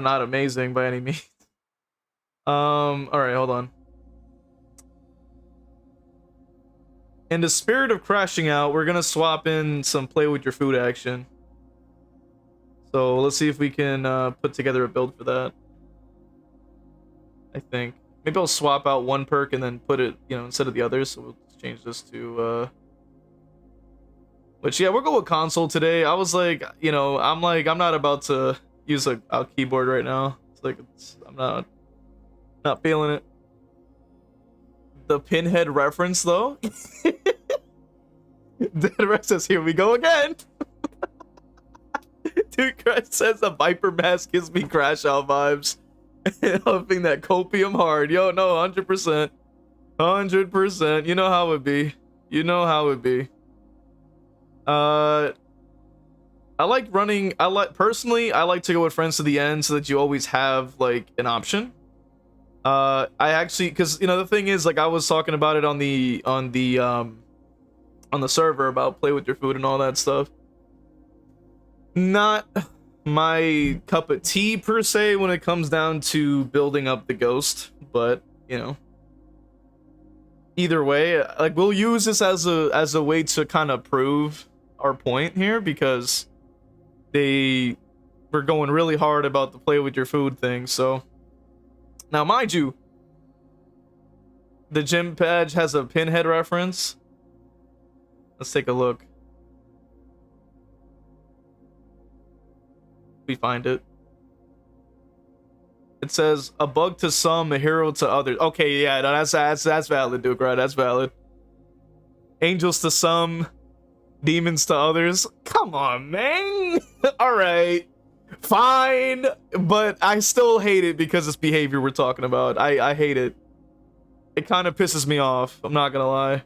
not amazing by any means. All right, hold on. In the spirit of crashing out, we're gonna swap in some play with your food action. So let's see if we can put together a build for that. I think maybe I'll swap out one perk and then put it, instead of the others. So we'll change this to. Which yeah, we'll go with console today. I was like, I'm not about to use a keyboard right now. It's like I'm not feeling it. The pinhead reference though. Deadlight says, "Here we go again." Dude, Crash says the Viper mask gives me Crash Out vibes. Hoping that Copium hard. Yo, no, 100%. 100%. You know how it be. You know how it be. I like running. Personally, I like to go with friends to the end so that you always have like an option. I actually, because the thing is, like, I was talking about it on the server about play with your food and all that stuff. Not my cup of tea per se when it comes down to building up the ghost, but either way, like, we'll use this as a way to kind of prove our point here, because they were going really hard about the play with your food thing. So now, mind you, the gym badge has a pinhead reference. Let's take a look. We find it. It says a bug to some, a hero to others. Okay, yeah, no, that's valid, Duke. Right, that's valid. Angels to some, demons to others. Come on, man. All right, fine, but I still hate it because it's behavior we're talking about. I hate it. It kind of pisses me off. I'm not gonna lie,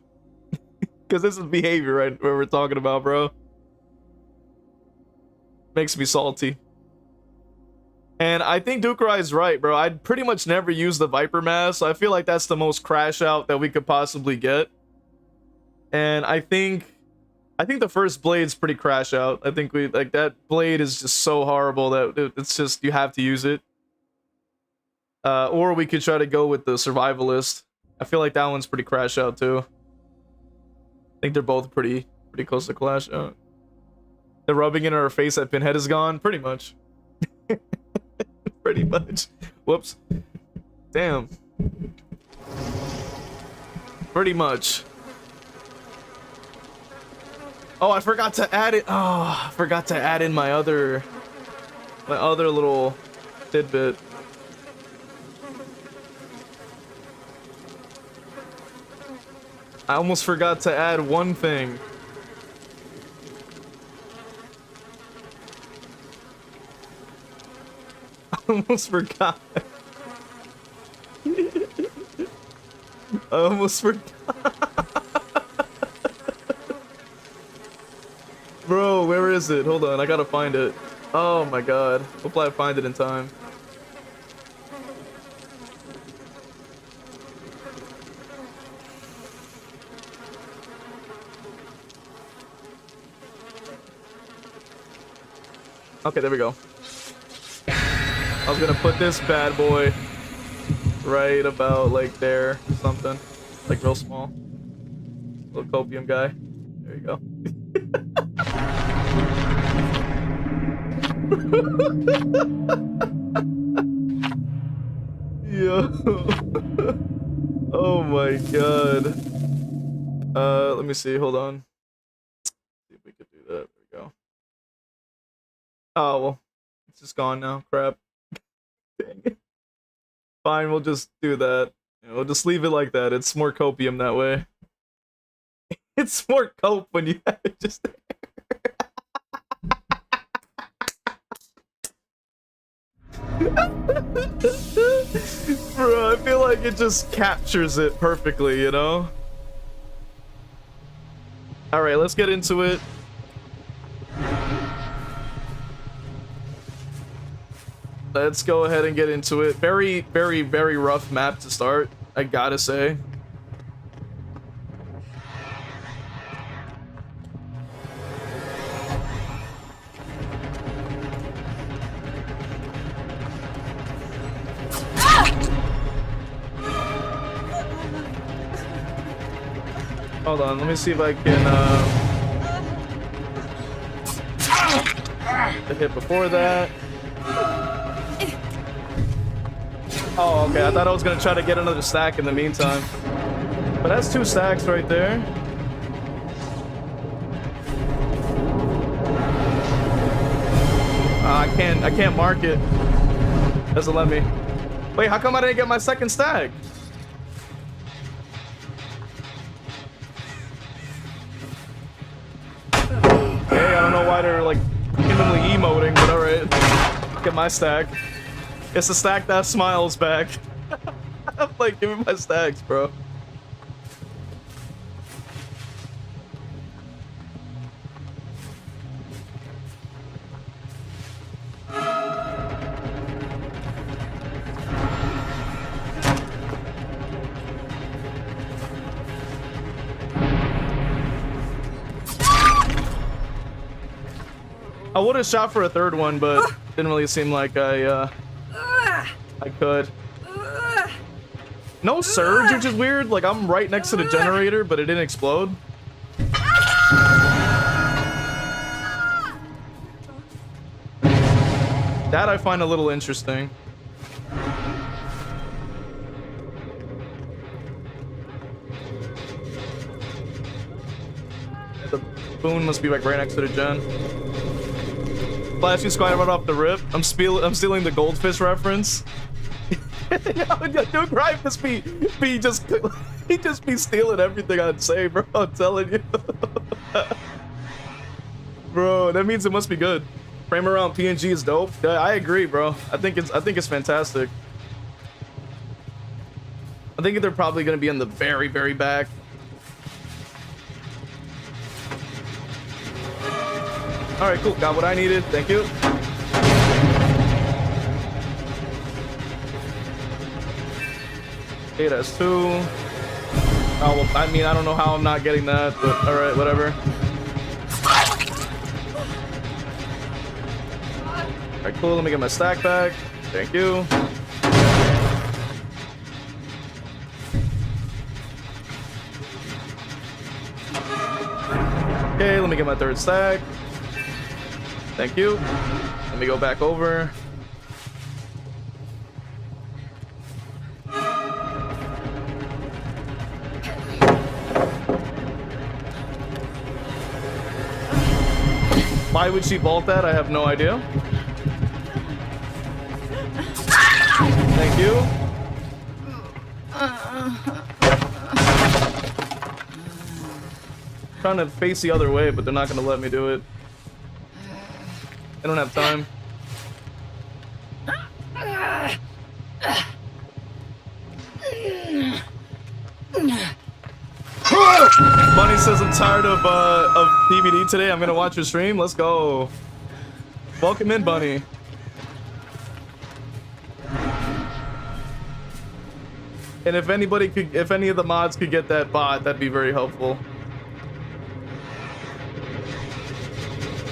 because this is behavior right where we're talking about, bro. Makes me salty. And I think Dukerai is right, bro. I'd pretty much never use the Viper mask. So I feel like that's the most crash out that we could possibly get. And I think the first blade's pretty crash out. I think that blade is just so horrible that it's just, you have to use it. Or we could try to go with the survivalist. I feel like that one's pretty crash out too. I think they're both pretty close to clash out. The rubbing in our face that Pinhead is gone, pretty much. Pretty much. Whoops. Damn. Pretty much. Oh, I forgot to add it. Oh, I forgot to add in my other little tidbit. I almost forgot to add one thing. I almost forgot. I almost forgot. Bro, where is it? Hold on, I gotta find it. Oh my god. Hopefully I find it in time. Okay, there we go. I was gonna put this bad boy right about like there or something, like real small. Little copium guy. There you go. Yo. Oh my god. Let me see. Hold on. See if we could do that. There we go. Oh well, it's just gone now. Crap. Dang it. Fine, we'll just do that. We'll just leave it like that. It's more copium that way. It's more cope when you have it just there. Bro, I feel like it just captures it perfectly, you know? Alright, let's get into it. Let's go ahead and get into it. Very, very, very rough map to start, I gotta say. Hold on, let me see if I can the hit before that. Oh, okay. I thought I was gonna try to get another stack in the meantime. But that's 2 stacks right there. I can't mark it. Doesn't let me. Wait, how come I didn't get my second stack? Okay, I don't know why they're like randomly emoting, but alright. Get my stack. It's the stack that smiles back. I'm like, give me my stacks, bro. I would have shot for a third one, but didn't really seem like I could. No surge, which is weird. Like, I'm right next to the generator, but it didn't explode. That I find a little interesting. The boon must be like right next to the gen. Flashy squad right off the rip. I'm stealing the goldfish reference. Dude, Gripe just be just he just be stealing everything I'd say, bro. I'm telling you. Bro, that means it must be good. Frame around PNG is dope. Yeah, I agree, bro. I think it's fantastic. I think they're probably gonna be in the very, very back. Alright, cool. Got what I needed. Thank you. Okay, that's 2. Oh, well, I mean, I don't know how I'm not getting that, but alright, whatever. Alright, cool. Let me get my stack back. Thank you. Okay, let me get my third stack. Thank you. Let me go back over. Why would she vault that? I have no idea. Thank you. Trying to face the other way, but they're not gonna let me do it. I don't have time. Bunny says I'm tired of DVD today. I'm gonna watch your stream. Let's go. Welcome in, Bunny. And if anybody could, if any of the mods could get that bot, that'd be very helpful.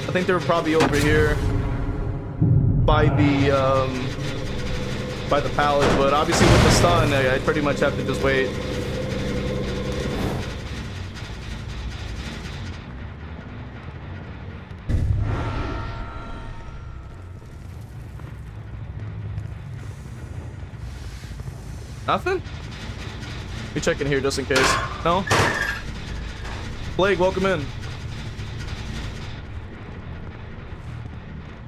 I think they were probably over here by the pallet, but obviously with the stun, I pretty much have to just wait. Nothing? Let me check in here just in case. No? Blake, welcome in.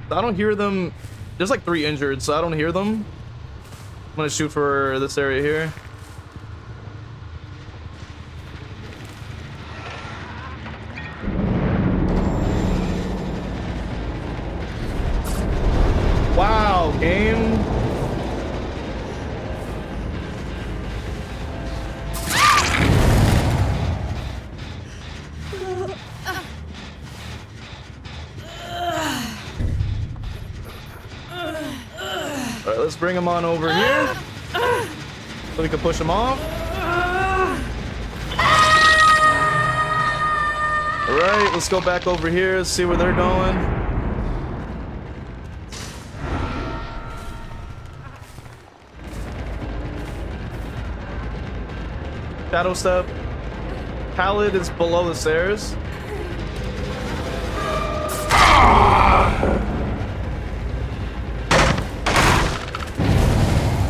I don't hear them. There's like 3 injured, so I don't hear them. I'm gonna shoot for this area here. Wow, game. Alright, let's bring him on over here so we can push him off. Alright, let's go back over here, see where they're going. Shadow step. Pallet is below the stairs.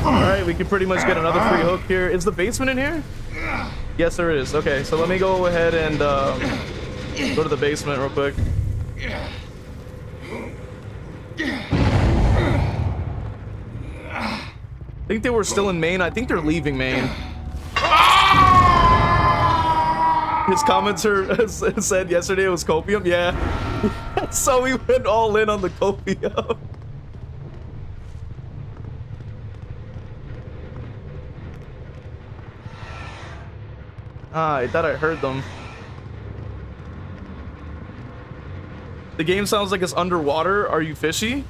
Alright, we can pretty much get another free hook here. Is the basement in here? Yes, there is. Okay, so let me go ahead and go to the basement real quick. I think they were still in Maine. I think they're leaving Maine. His commenter said yesterday it was Copium. Yeah. So we went all in on the Copium. Ah, I thought I heard them. The game sounds like it's underwater. Are you fishy?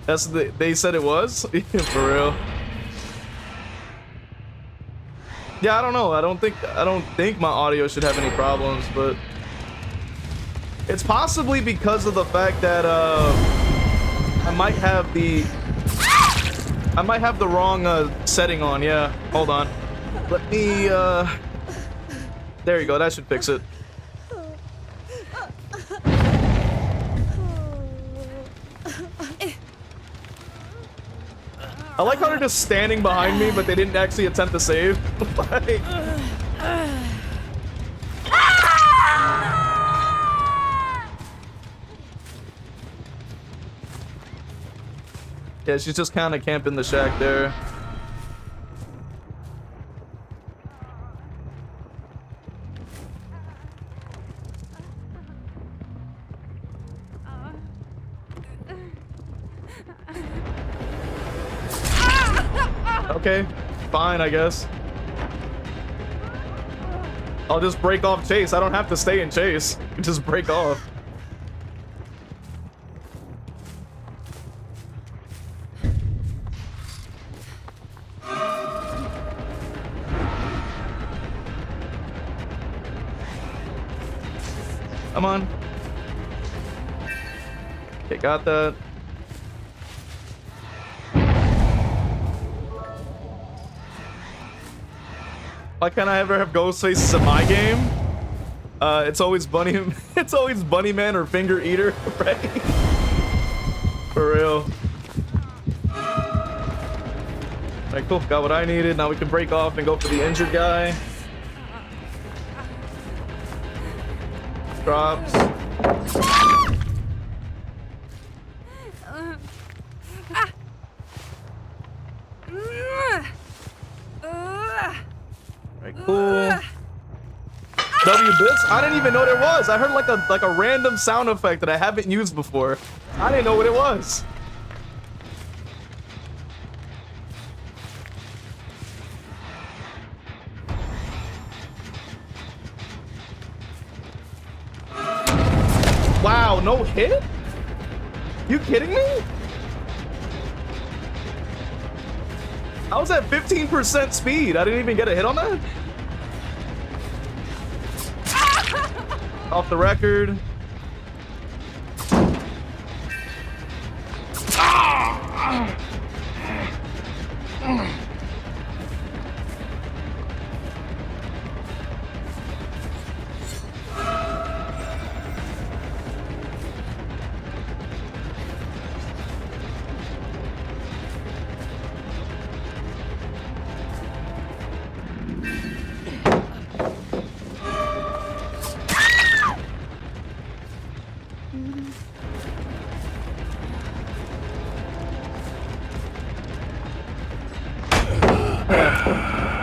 That's they said it was. For real. Yeah, I don't know. I don't think my audio should have any problems, but it's possibly because of the fact that I might have the wrong setting on. Yeah, hold on. Let me there you go. That should fix it. I like how they're just standing behind me, but they didn't actually attempt to save. Like, yeah, she's just kind of camping the shack there. Okay, fine, I guess. I'll just break off chase. I don't have to stay in chase. Just break off. Come on. Okay, got that. Why can't I ever have ghost faces in my game? It's always Bunny. It's always Bunny Man or Finger Eater, right? For real. Alright, cool. Got what I needed. Now we can break off and go for the injured guy. Drops. Cool. W bits? I didn't even know there was. I heard like a random sound effect that I haven't used before. I didn't know what it was. Wow, no hit? You kidding me? I was at 15% speed. I didn't even get a hit on that. Off the record.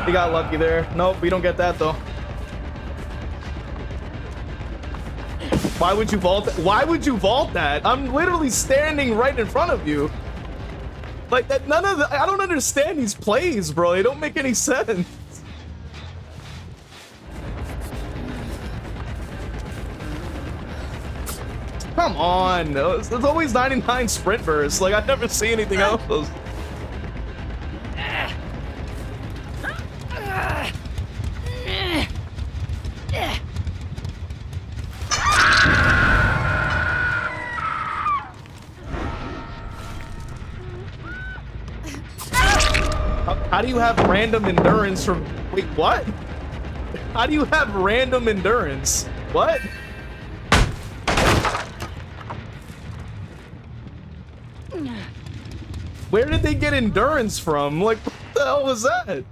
You got lucky there. Nope, we don't get that though. Why would you vault that? Why would you vault that? I'm literally standing right in front of you. Like that, none of the, I don't understand these plays, bro. They don't make any sense. Come on, it's always 99 sprint bursts. Like I never see anything else. How do you have random endurance from... Wait, what? How do you have random endurance? What? Where did they get endurance from? Like, what the hell was that?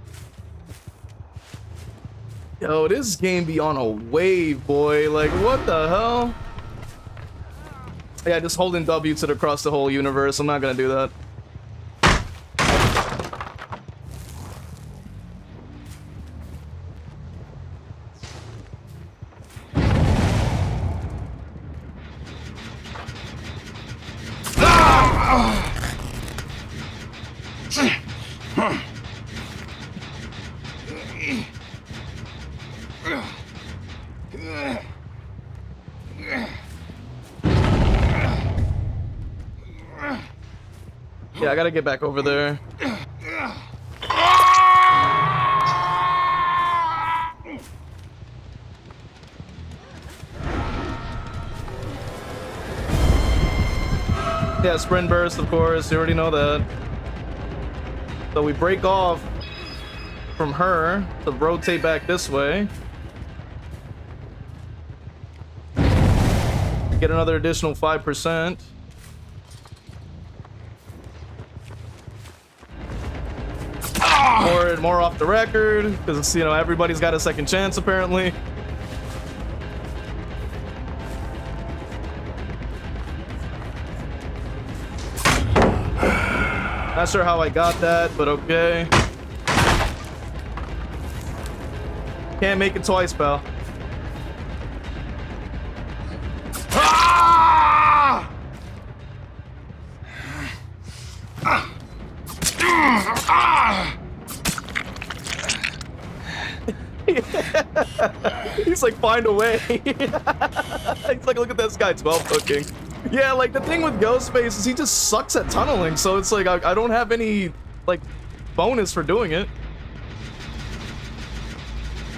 Yo, this game be on a wave, boy. Like, what the hell? Yeah, just holding W to across the whole universe. I'm not gonna do that. Yeah, I gotta get back over there. Yeah, sprint burst, of course. You already know that. So we break off from her to rotate back this way. Get another additional 5%. More off the record, because, you know, everybody's got a second chance, apparently. Not sure how I got that, but okay. Can't make it twice, pal. He's like, find a way. He's like, look at this guy 12 hooking. Yeah, like the thing with Ghostface is he just sucks at tunneling, so it's like I don't have any like bonus for doing it.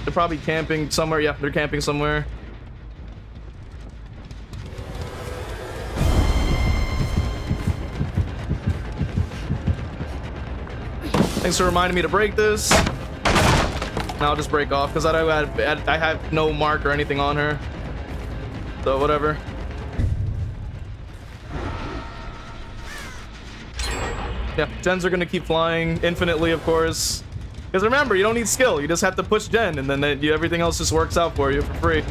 They're probably camping somewhere. Yeah, they're camping somewhere. Thanks for reminding me to break this. Now I'll just break off because I have no mark or anything on her. So whatever. Yeah, gens are gonna keep flying infinitely, of course. Because remember, you don't need skill. You just have to push gen, and then everything else just works out for you for free.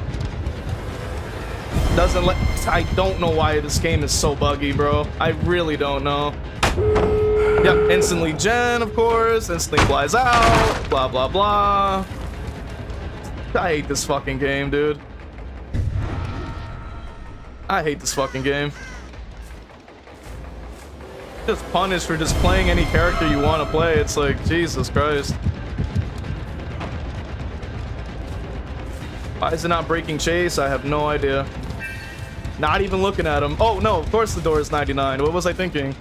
Doesn't let. I don't know why this game is so buggy, bro. I really don't know. Yep, instantly gen, of course. Instantly flies out. Blah, blah, blah. I hate this fucking game, dude. I hate this fucking game. Just punished for just playing any character you want to play. It's like, Jesus Christ. Why is it not breaking chase? I have no idea. Not even looking at him. Oh, no, of course the door is 99. What was I thinking?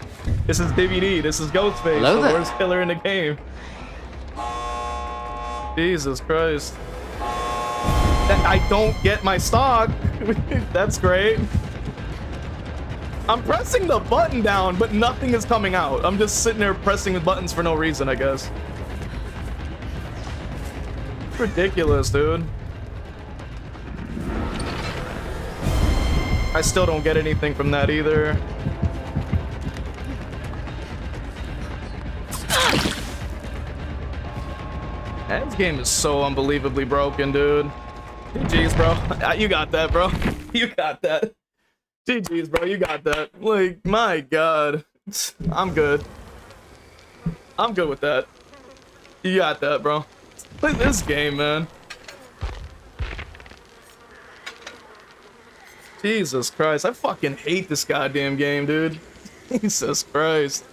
This is DVD. This is Ghostface, the worst killer in the game. Jesus Christ. I don't get my stock. That's great. I'm pressing the button down, but nothing is coming out. I'm just sitting there pressing the buttons for no reason, I guess. Ridiculous, dude. I still don't get anything from that either. This game is so unbelievably broken, dude. GG's, bro. You got that, bro. You got that. GG's, bro. You got that. Like, my God. I'm good. I'm good with that. You got that, bro. Play this game, man. Jesus Christ. I fucking hate this goddamn game, dude. Jesus Christ.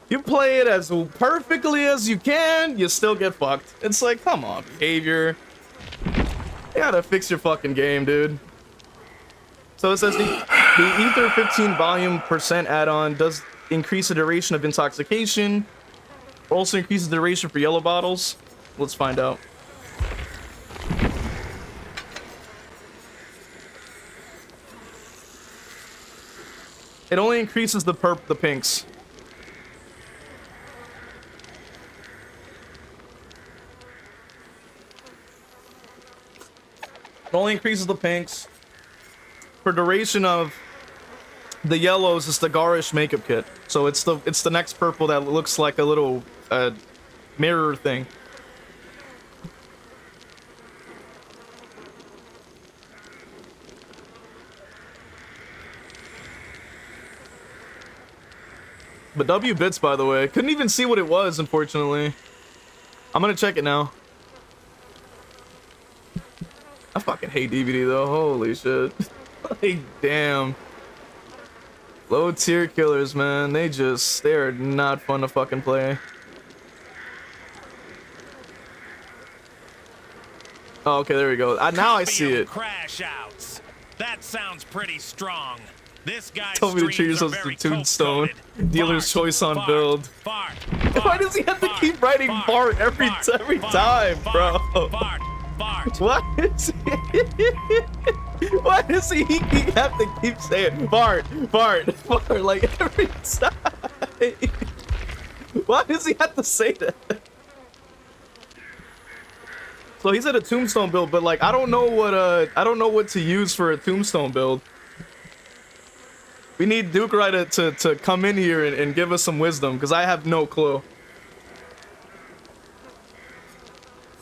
You play it as perfectly as you can, you still get fucked. It's like, come on, behavior. You gotta fix your fucking game, dude. So it says the Ether 15 volume percent add-on does increase the duration of intoxication. Also increases the duration for yellow bottles. Let's find out. It only increases the pinks. It only increases the pinks. For duration of the yellows, it's the garish makeup kit. So it's the next purple that looks like a little mirror thing. But W bits, by the way. Couldn't even see what it was, unfortunately. I'm gonna check it now. I fucking hate DVD though. Holy shit. Like, damn. Low tier killers, man. They are not fun to fucking play. Oh, okay, there we go. Now I see it. Crash outs. That sounds pretty strong. This guy told me to treat yourself as a tombstone. Dealer's choice on build. Why does he have to keep writing Bart every time, bro? What is he? Why does he have to keep saying Bart, like every time? Why does he have to say that? So he's at a tombstone build, but like I don't know what to use for a tombstone build. We need Dukerai to come in here and give us some wisdom, because I have no clue.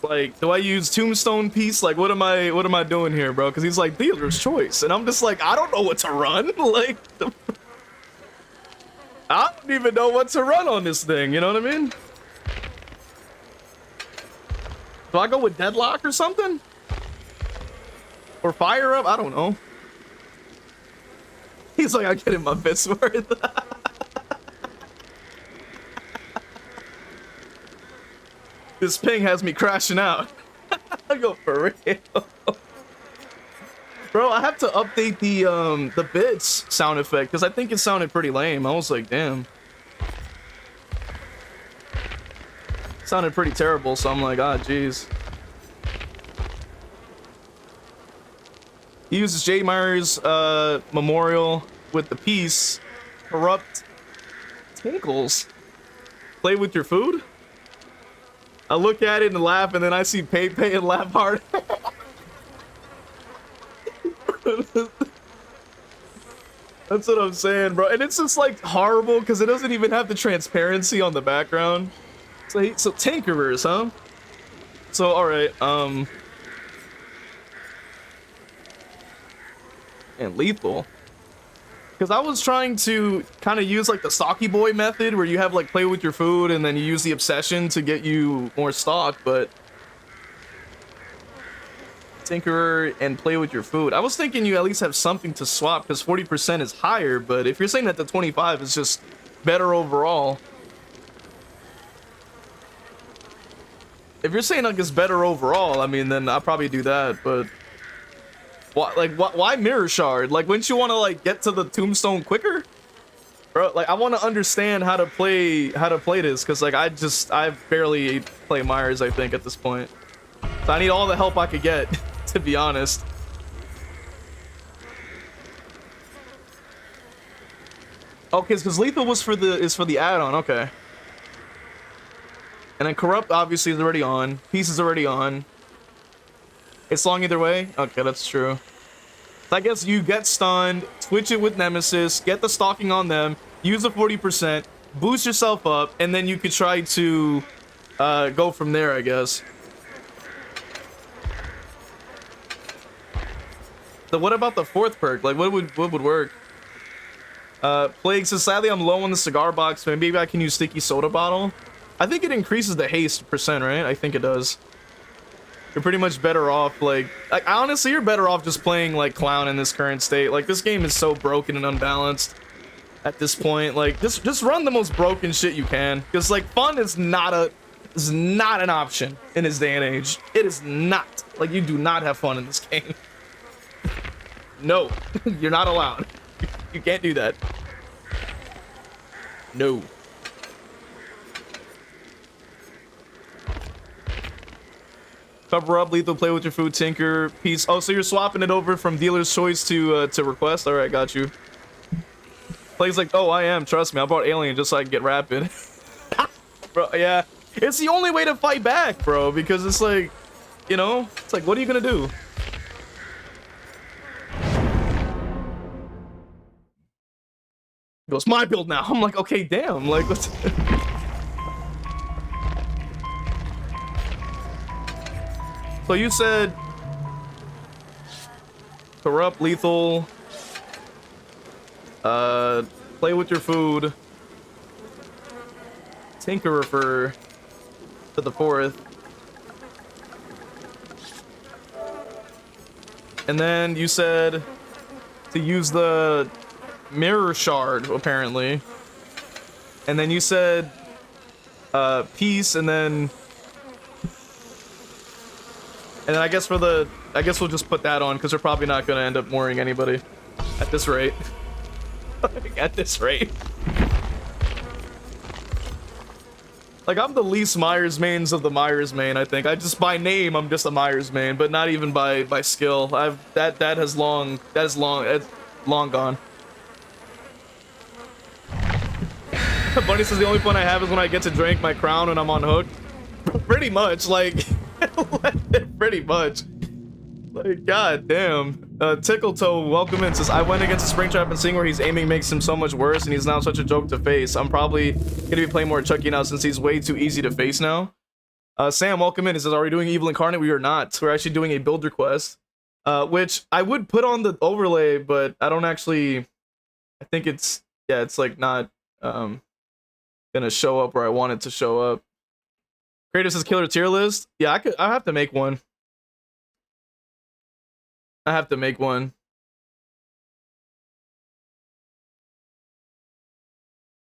Like, do I use tombstone piece? Like, what am I doing here, bro? Because he's like dealer's choice, and I'm just like, I don't know what to run. Like, I don't even know what to run on this thing. You know what I mean? Do I go with deadlock or something? Or fire up? I don't know. He's like, I'm getting my bits worth. This ping has me crashing out. I go for real. Bro, I have to update the bits sound effect because I think it sounded pretty lame. I was like, damn. It sounded pretty terrible, so I'm like, ah, jeez. He uses J. Myers memorial with the piece. Corrupt tinkles. Play with your food? I look at it and laugh, and then I see pay and laugh hard. That's what I'm saying, bro. And it's just like horrible because it doesn't even have the transparency on the background. So tinkerers, huh? So all right, and lethal. Because I was trying to kind of use like the stocky boy method where you have like play with your food and then you use the obsession to get you more stock, but tinkerer and play with your food. I was thinking you at least have something to swap because 40% is higher, but if you're saying that the 25 is just better overall. If you're saying like it's better overall, I mean, then I'll probably do that, but why mirror shard? Like, wouldn't you want to like get to the tombstone quicker, bro? Like, I want to understand how to play this because like I barely play Myers, I think, at this point. So I need all the help I could get, to be honest. Okay, because lethal was for the add-on. Okay. And then corrupt obviously is already on. Peace is already on. It's long either way? Okay, that's true. So I guess you get stunned, twitch it with Nemesis, get the stalking on them, use the 40%, boost yourself up, and then you could try to go from there, I guess. So what about the fourth perk? Like, what would work? Plague says, sadly, I'm low on the cigar box, but maybe I can use sticky soda bottle. I think it increases the haste percent, right? I think it does. You're pretty much better off, like honestly, you're better off just playing like clown in this current state. Like, this game is so broken and unbalanced at this point. Like, just run the most broken shit you can, because like fun is not an option in this day and age. It is not. Like, you do not have fun in this game. No, you're not allowed. You can't do that. No. Cover up, lethal, play with your food, tinker, peace. Oh, so you're swapping it over from dealer's choice to request? All right, got you. Plays like, oh, I am. Trust me, I bought alien just so I can get rapid. Bro, yeah. It's the only way to fight back, bro, because it's like, you know, it's like, what are you gonna do? He goes, my build now. I'm like, okay, damn. Like, what's... So you said corrupt, lethal, play with your food, tinkerer for the fourth, and then you said to use the mirror shard apparently, and then you said peace, and then I guess for the, I guess we'll just put that on because we're probably not gonna end up mooring anybody at this rate. At this rate. Like, I'm the least Myers mains of the Myers main, I think. I just, by name, I'm just a Myers main, but not even by skill. That is long gone. Bunny says the only fun I have is when I get to drink my crown and I'm on hook. Pretty much, like, pretty much. Like, god damn. Tickletoe, welcome in, says, I went against a Springtrap and seeing where he's aiming makes him so much worse and he's now such a joke to face. I'm probably gonna be playing more Chucky now since he's way too easy to face now. Sam, welcome in. He says, are we doing Evil Incarnate? We are not. We're actually doing a builder quest. Which I would put on the overlay, but I don't actually... I think it's... Yeah, it's like not gonna show up where I want it to show up. Kratos says killer tier list. Yeah, I have to make one. I have to make one.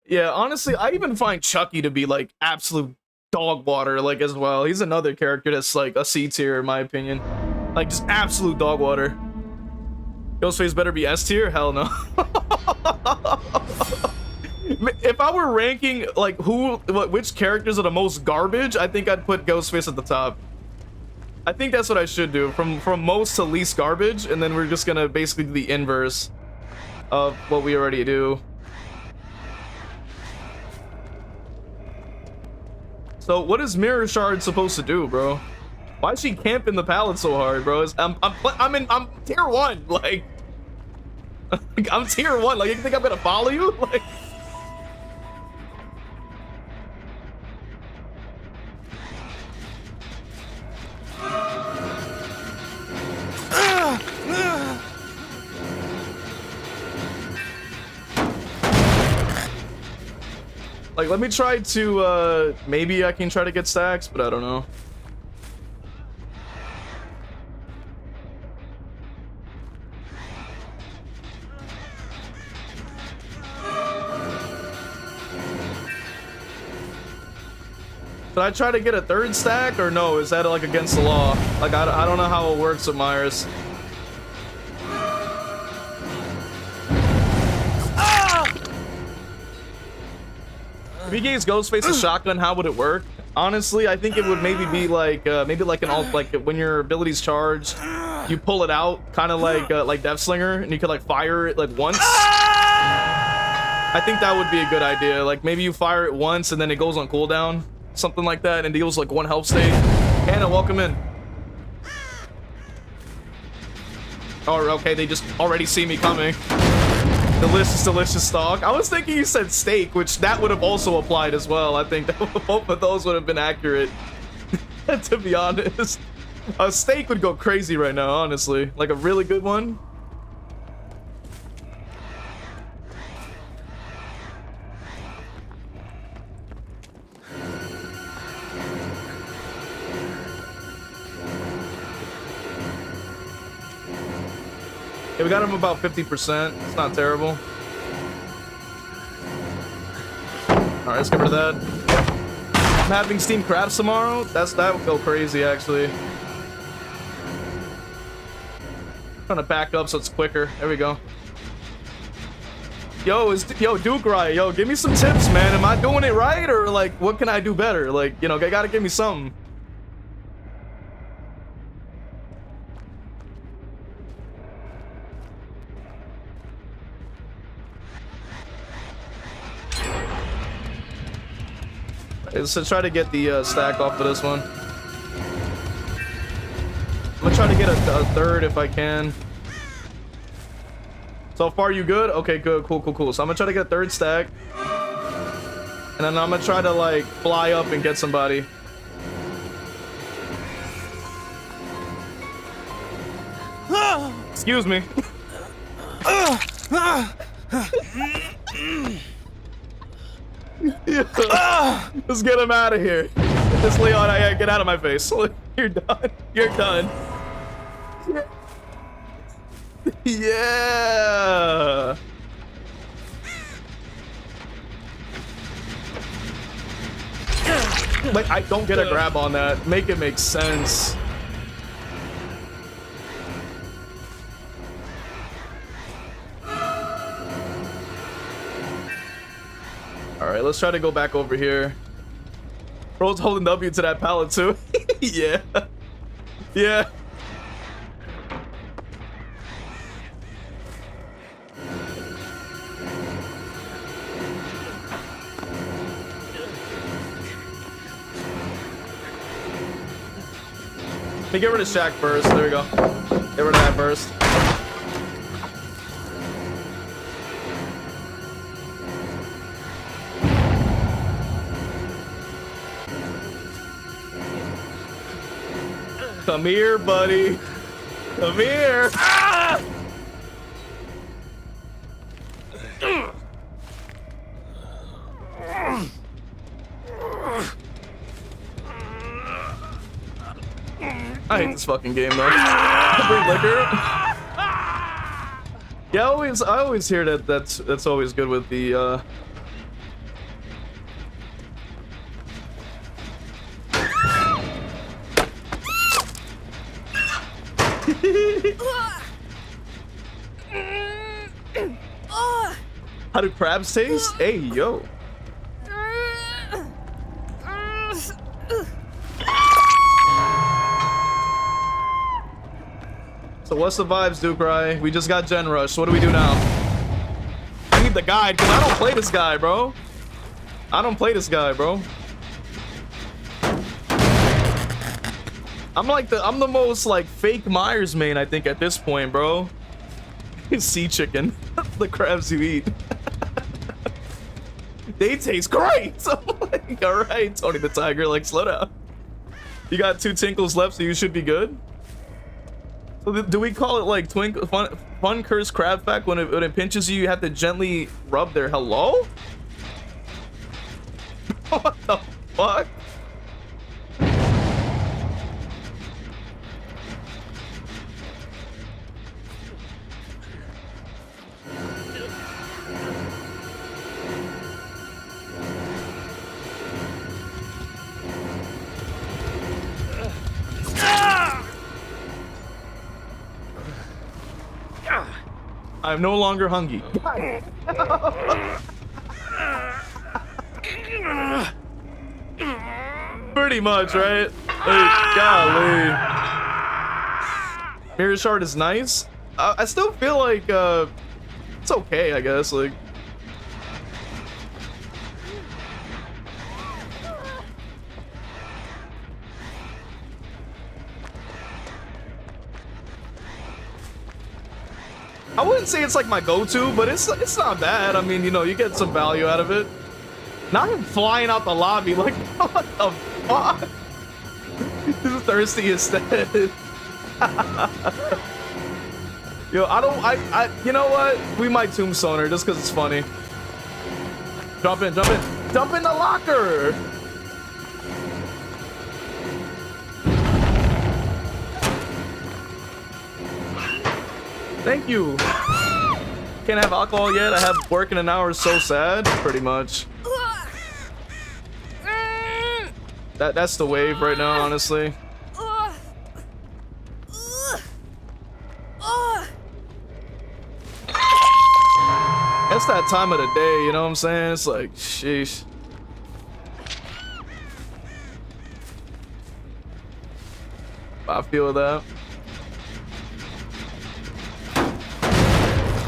Yeah, honestly, I even find Chucky to be like absolute dog water, like, as well. He's another character that's like a C tier in my opinion. Like, just absolute dog water. Ghostface better be S tier? Hell no. If I were ranking like which characters are the most garbage, I think I'd put Ghostface at the top. I think that's what I should do, from most to least garbage, and then we're just gonna basically do the inverse of what we already do. So what is Mirror Shard supposed to do, bro? Why is she camping the pallet so hard, bro? I'm tier 1, like I'm tier 1. Like, you think I'm gonna follow you? Like, like, let me try to, maybe I can try to get stacks, but I don't know. Should I try to get a third stack, or no? Is that, like, against the law? Like, I don't know how it works with Myers. If he gave Ghostface a shotgun, how would it work? Honestly, I think it would maybe be like an alt, like when your ability's charged, you pull it out, kind of like Death Slinger, and you could like fire it like once. I think that would be a good idea. Like, maybe you fire it once and then it goes on cooldown, something like that, and deals like 1 health state. Hannah, welcome in. Oh, okay, they just already see me coming. Delicious stock. I was thinking you said steak, which that would have also applied as well. I think that both of those would have been accurate. To be honest, a steak would go crazy right now, honestly. Like a really good one. Yeah, we got him about 50%. It's not terrible. Alright, let's get rid of that. I'm having Steam Crafts tomorrow. That would go crazy, actually. Trying to back up so it's quicker. There we go. Yo, Duke Riot, yo, give me some tips, man. Am I doing it right, or like, what can I do better? Like, you know, they gotta give me something. So try to get the stack off of this one. I'm gonna try to get a third if I can. So far, you good? Okay, good, cool, cool, cool. So I'm gonna try to get a third stack. And then I'm gonna try to, like, fly up and get somebody. Excuse me. Yeah. Let's get him out of here. This Leon, get out of my face. You're done. You're done. Yeah. Like, I don't get a grab on that. Make it make sense. Alright, let's try to go back over here. Bro's holding W to that pallet too. Yeah. Yeah. Let me get rid of Shaq first. There we go. Get rid of that first. Come here, buddy. Come here. Ah! I hate this fucking game though. Bring liquor. Yeah, I always hear that that's always good with the How do crabs taste? Hey, yo. So what's the vibes, Duke Rye? We just got Gen Rush. What do we do now? I need the guide, because I don't play this guy, bro. I don't play this guy, bro. I'm the most like fake Myers main, I think, at this point, bro. Sea chicken. The crabs you eat. They taste great. I'm like, all right, Tony the Tiger, like, slow down. You got 2 tinkles left, so you should be good. So do we call it like fun curse crab fact? When it pinches you, you have to gently rub their hello? What the fuck? I'm no longer hungry. Pretty much, right? Like, golly. Mirror Shard is nice. I still feel like it's okay, I guess. Like, I wouldn't say it's like my go-to, but it's not bad. I mean, you know, you get some value out of it. Not him flying out the lobby, like, what the fuck? He's thirsty instead. Yo, you know what? We might tombstone her just because it's funny. Jump in, jump in. Jump in the locker! Thank you. Can't have alcohol yet. I have work in an hour. So sad. Pretty much. That's the wave right now, honestly. That's that time of the day, you know what I'm saying? It's like, sheesh. I feel that.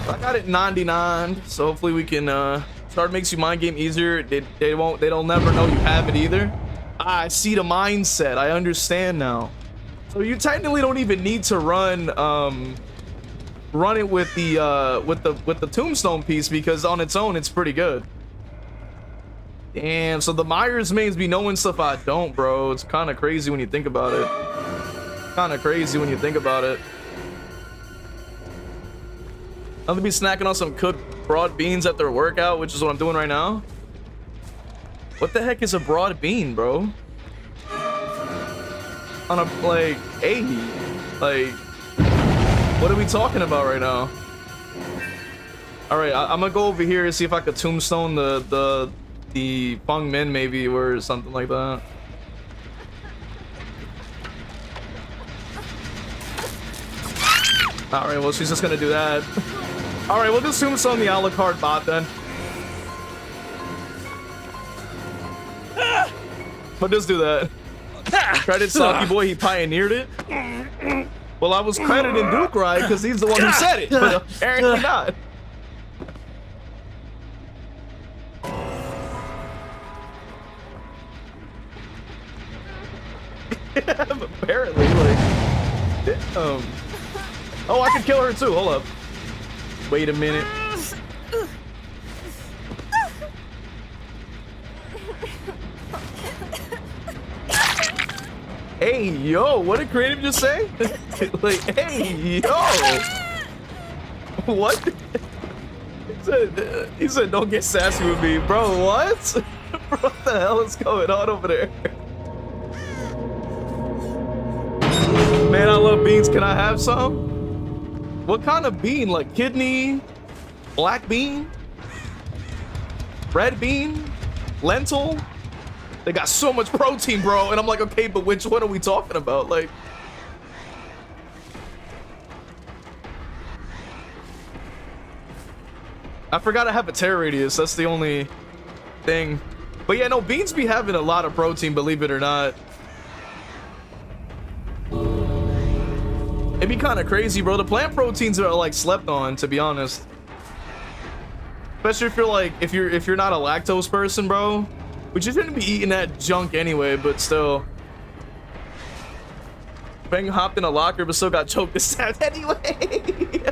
I got it 99, so hopefully we can start makes you mind game easier. They'll never know you have it either. I see the mindset. I understand now. So you technically don't even need to run run it with the tombstone piece because on its own it's pretty good. Damn, so the Myers mains be knowing stuff I don't, bro. It's kind of crazy when you think about it. Kind of crazy when you think about it. I'm gonna be snacking on some cooked broad beans after a workout, which is what I'm doing right now. What the heck is a broad bean, bro? On a, like, hey, like, what are we talking about right now? All right, I'm gonna go over here and see if I could tombstone the Feng Min maybe or something like that. All right, well, she's just gonna do that. All right, we'll just tombstone the a la carte bot then. But just do that. Credit Saki Boy, he pioneered it. Well, I was crediting Duke right because he's the one who said it, but apparently not. Apparently, like, oh, I can kill her too. Hold up. Wait a minute. Hey, yo, what did Creative just say? Like, hey, yo. What? He said, don't get sassy with me. Bro, what? Bro, what the hell is going on over there? Man, I love beans. Can I have some? What kind of bean? Like kidney? Black bean? Red bean? Lentil? They got so much protein, bro. And I'm like, okay, but which one are we talking about? Like, I forgot I have a tear radius. That's the only thing. But yeah, no, beans be having a lot of protein, believe it or not. It'd be kind of crazy, bro. The plant proteins are like slept on, to be honest. Especially if you're like, if you're not a lactose person, bro. Which you shouldn't be eating that junk anyway, but still. Bang hopped in a locker, but still got choked this time anyway.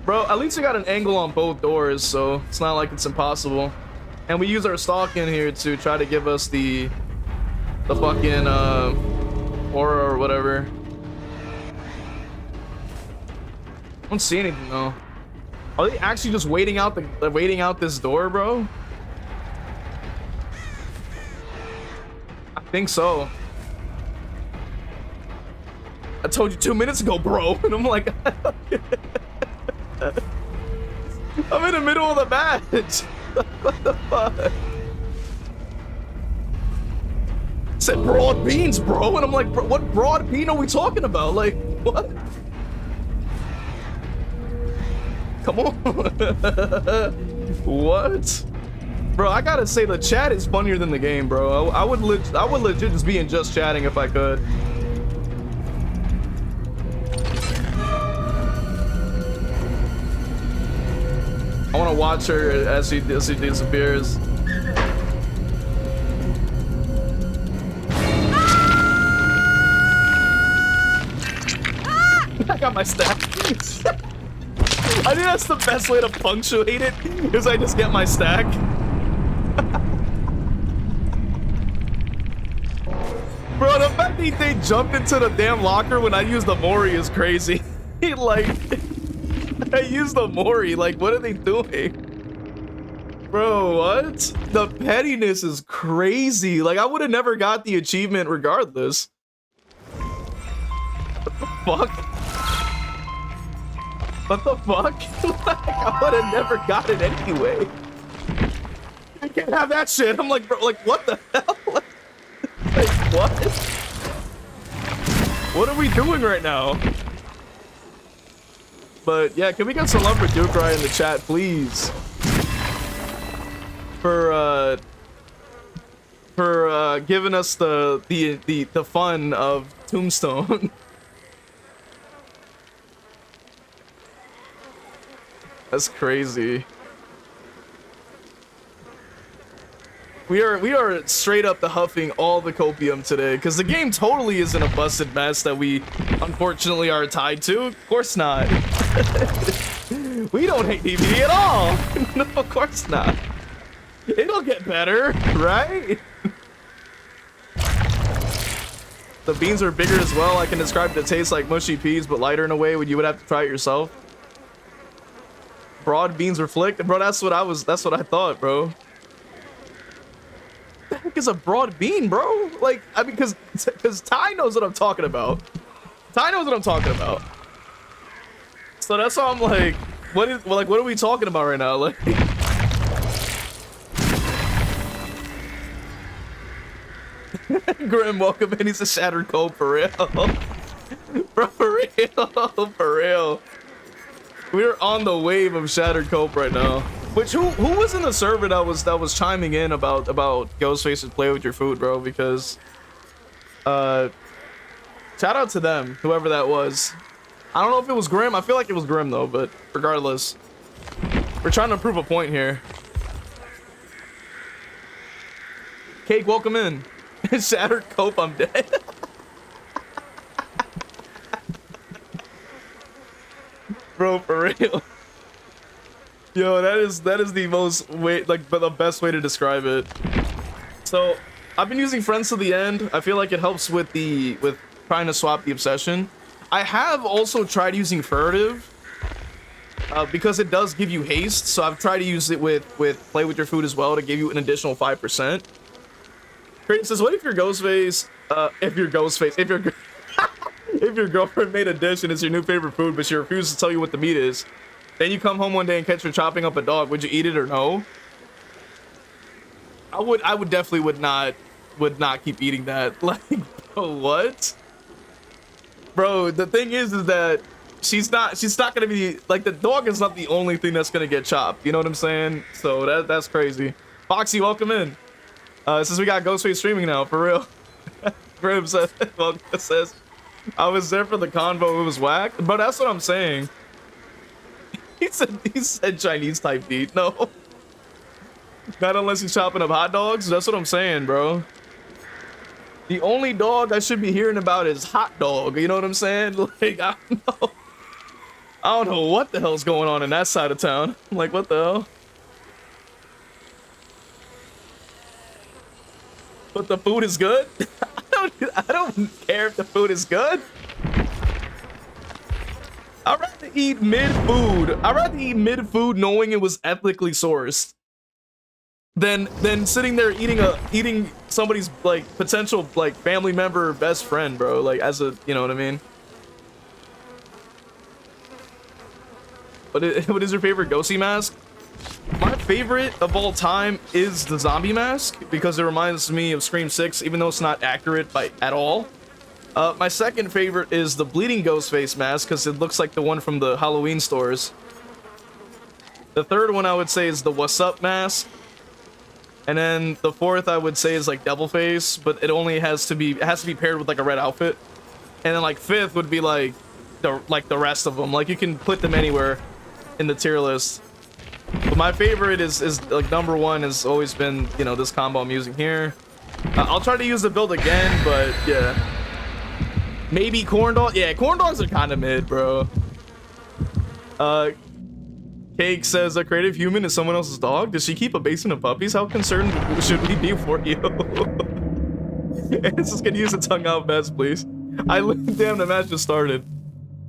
Bro, at least we got an angle on both doors, so it's not like it's impossible. And we use our stalk in here to try to give us the fucking aura or whatever. I don't see anything though. Are they actually just waiting out this door, bro? I think so. I told you 2 minutes ago, bro, and I'm like, I'm in the middle of the match. What the fuck? It said broad beans, bro, and I'm like, bro, what broad bean are we talking about? Like, what? Come on. What? Bro, I gotta say the chat is funnier than the game, bro. I would legit just be in just chatting if I could. I want to watch her as he disappears. I got my stack. I think that's the best way to punctuate it, is I just get my stack. Bro, the fact that they jumped into the damn locker when I used the Mori is crazy. Like, I used the Mori, like, what are they doing? Bro, what? The pettiness is crazy. Like, I would have never got the achievement regardless. What the fuck? What the fuck? Like, I would have never got it anyway. I can't have that shit. I'm like, bro, like, what the hell? Like, what? What are we doing right now? But yeah, can we get some love for Duke Rye in the chat, please? For giving us the fun of Tombstone. That's crazy. We are straight up the huffing all the copium today because the game totally isn't a busted mess that we unfortunately are tied to. Of course not. We don't hate DVD at all. No, of course not. It'll get better, right? The beans are bigger as well. I can describe it to taste like mushy peas, but lighter in a way when you would have to try it yourself. Broad beans are flicked, bro. That's what I thought, bro. The heck is a broad bean, bro? Like, I mean, because Ty knows what I'm talking about. Ty knows what I'm talking about. So that's why I'm like, what are we talking about right now? Like, Grim, welcome in. He's a shattered cold for real. Bro, for real, for real. We're on the wave of shattered cope right now. Which who was in the server that was chiming in about Ghostface's play with your food, bro? Because shout out to them, whoever that was. I don't know if it was Grim. I feel like it was Grim though, but regardless, we're trying to prove a point here. Cake, welcome in. Shattered cope, I'm dead. Bro, for real. Yo, that is the most the best way to describe it. So I've been using friends to the end. I feel like it helps with trying to swap the obsession. I have also tried using furtive because it does give you haste. So I've tried to use it with play with your food as well to give you an additional 5%. Creighton says, what if your Ghostface, if your girlfriend made a dish and it's your new favorite food, but she refuses to tell you what the meat is, then you come home one day and catch her chopping up a dog, would you eat it or no? I would definitely would not keep eating that. Like, bro, what? Bro, the thing is that she's not gonna be like, the dog is not the only thing that's gonna get chopped. You know what I'm saying? So that's crazy. Foxy, welcome in. Since we got Ghostface streaming now, for real. Grim says, I was there for the convo, it was whack. But that's what I'm saying. He said Chinese type beat. No. Not unless he's chopping up hot dogs. That's what I'm saying, bro. The only dog I should be hearing about is hot dog. You know what I'm saying? Like, I don't know what the hell's going on in that side of town. I'm like, what the hell? But the food is good? I don't care if the food is good. I'd rather eat mid-food. I'd rather eat mid-food knowing it was ethically sourced than sitting there eating somebody's like potential like family member or best friend, bro. Like, as a, you know what I mean? What is your favorite ghosty mask? My favorite of all time is the zombie mask because it reminds me of Scream 6, even though it's not accurate at all. My second favorite is the bleeding Ghostface mask because it looks like the one from the Halloween stores. The third one I would say is the What's Up mask. And then the fourth I would say is like Devilface, but it only has to be paired with like a red outfit. And then like fifth would be like the rest of them. Like, you can put them anywhere in the tier list. But my favorite is like number one has always been, you know, this combo I'm using here. I'll try to use the build again, but yeah. Maybe corn dog. Yeah, corn dogs are kind of mid, bro. Cake says a creative human is someone else's dog. Does she keep a basement of puppies? How concerned should we be for you? It's just gonna use a tongue out best, please. Damn, the match just started.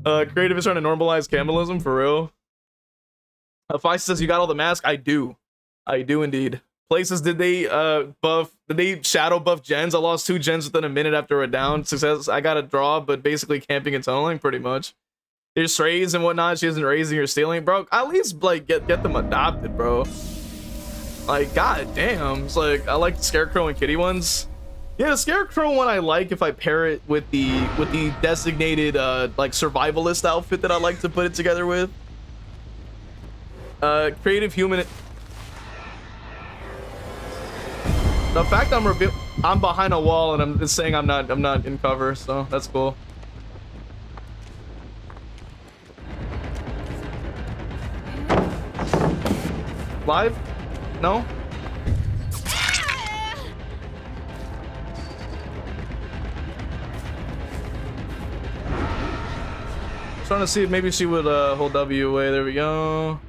Creative is trying to normalize cannibalism for real. Feist says you got all the masks. I do indeed. Places, did they shadow buff gens? I lost 2 gens within a minute after a down. Success, I got a draw, but basically camping and tunneling pretty much. There's strays and whatnot. She isn't raising or stealing, bro. At least like get them adopted, bro. Like, god damn. It's like, I like the Scarecrow and Kitty ones. Yeah, the Scarecrow one I like if I pair it with the designated like survivalist outfit that I like to put it together with. Creative human. The fact I'm behind a wall and I'm just saying I'm not in cover, so that's cool. Live? No? trying to see if maybe she would hold W away. There we go.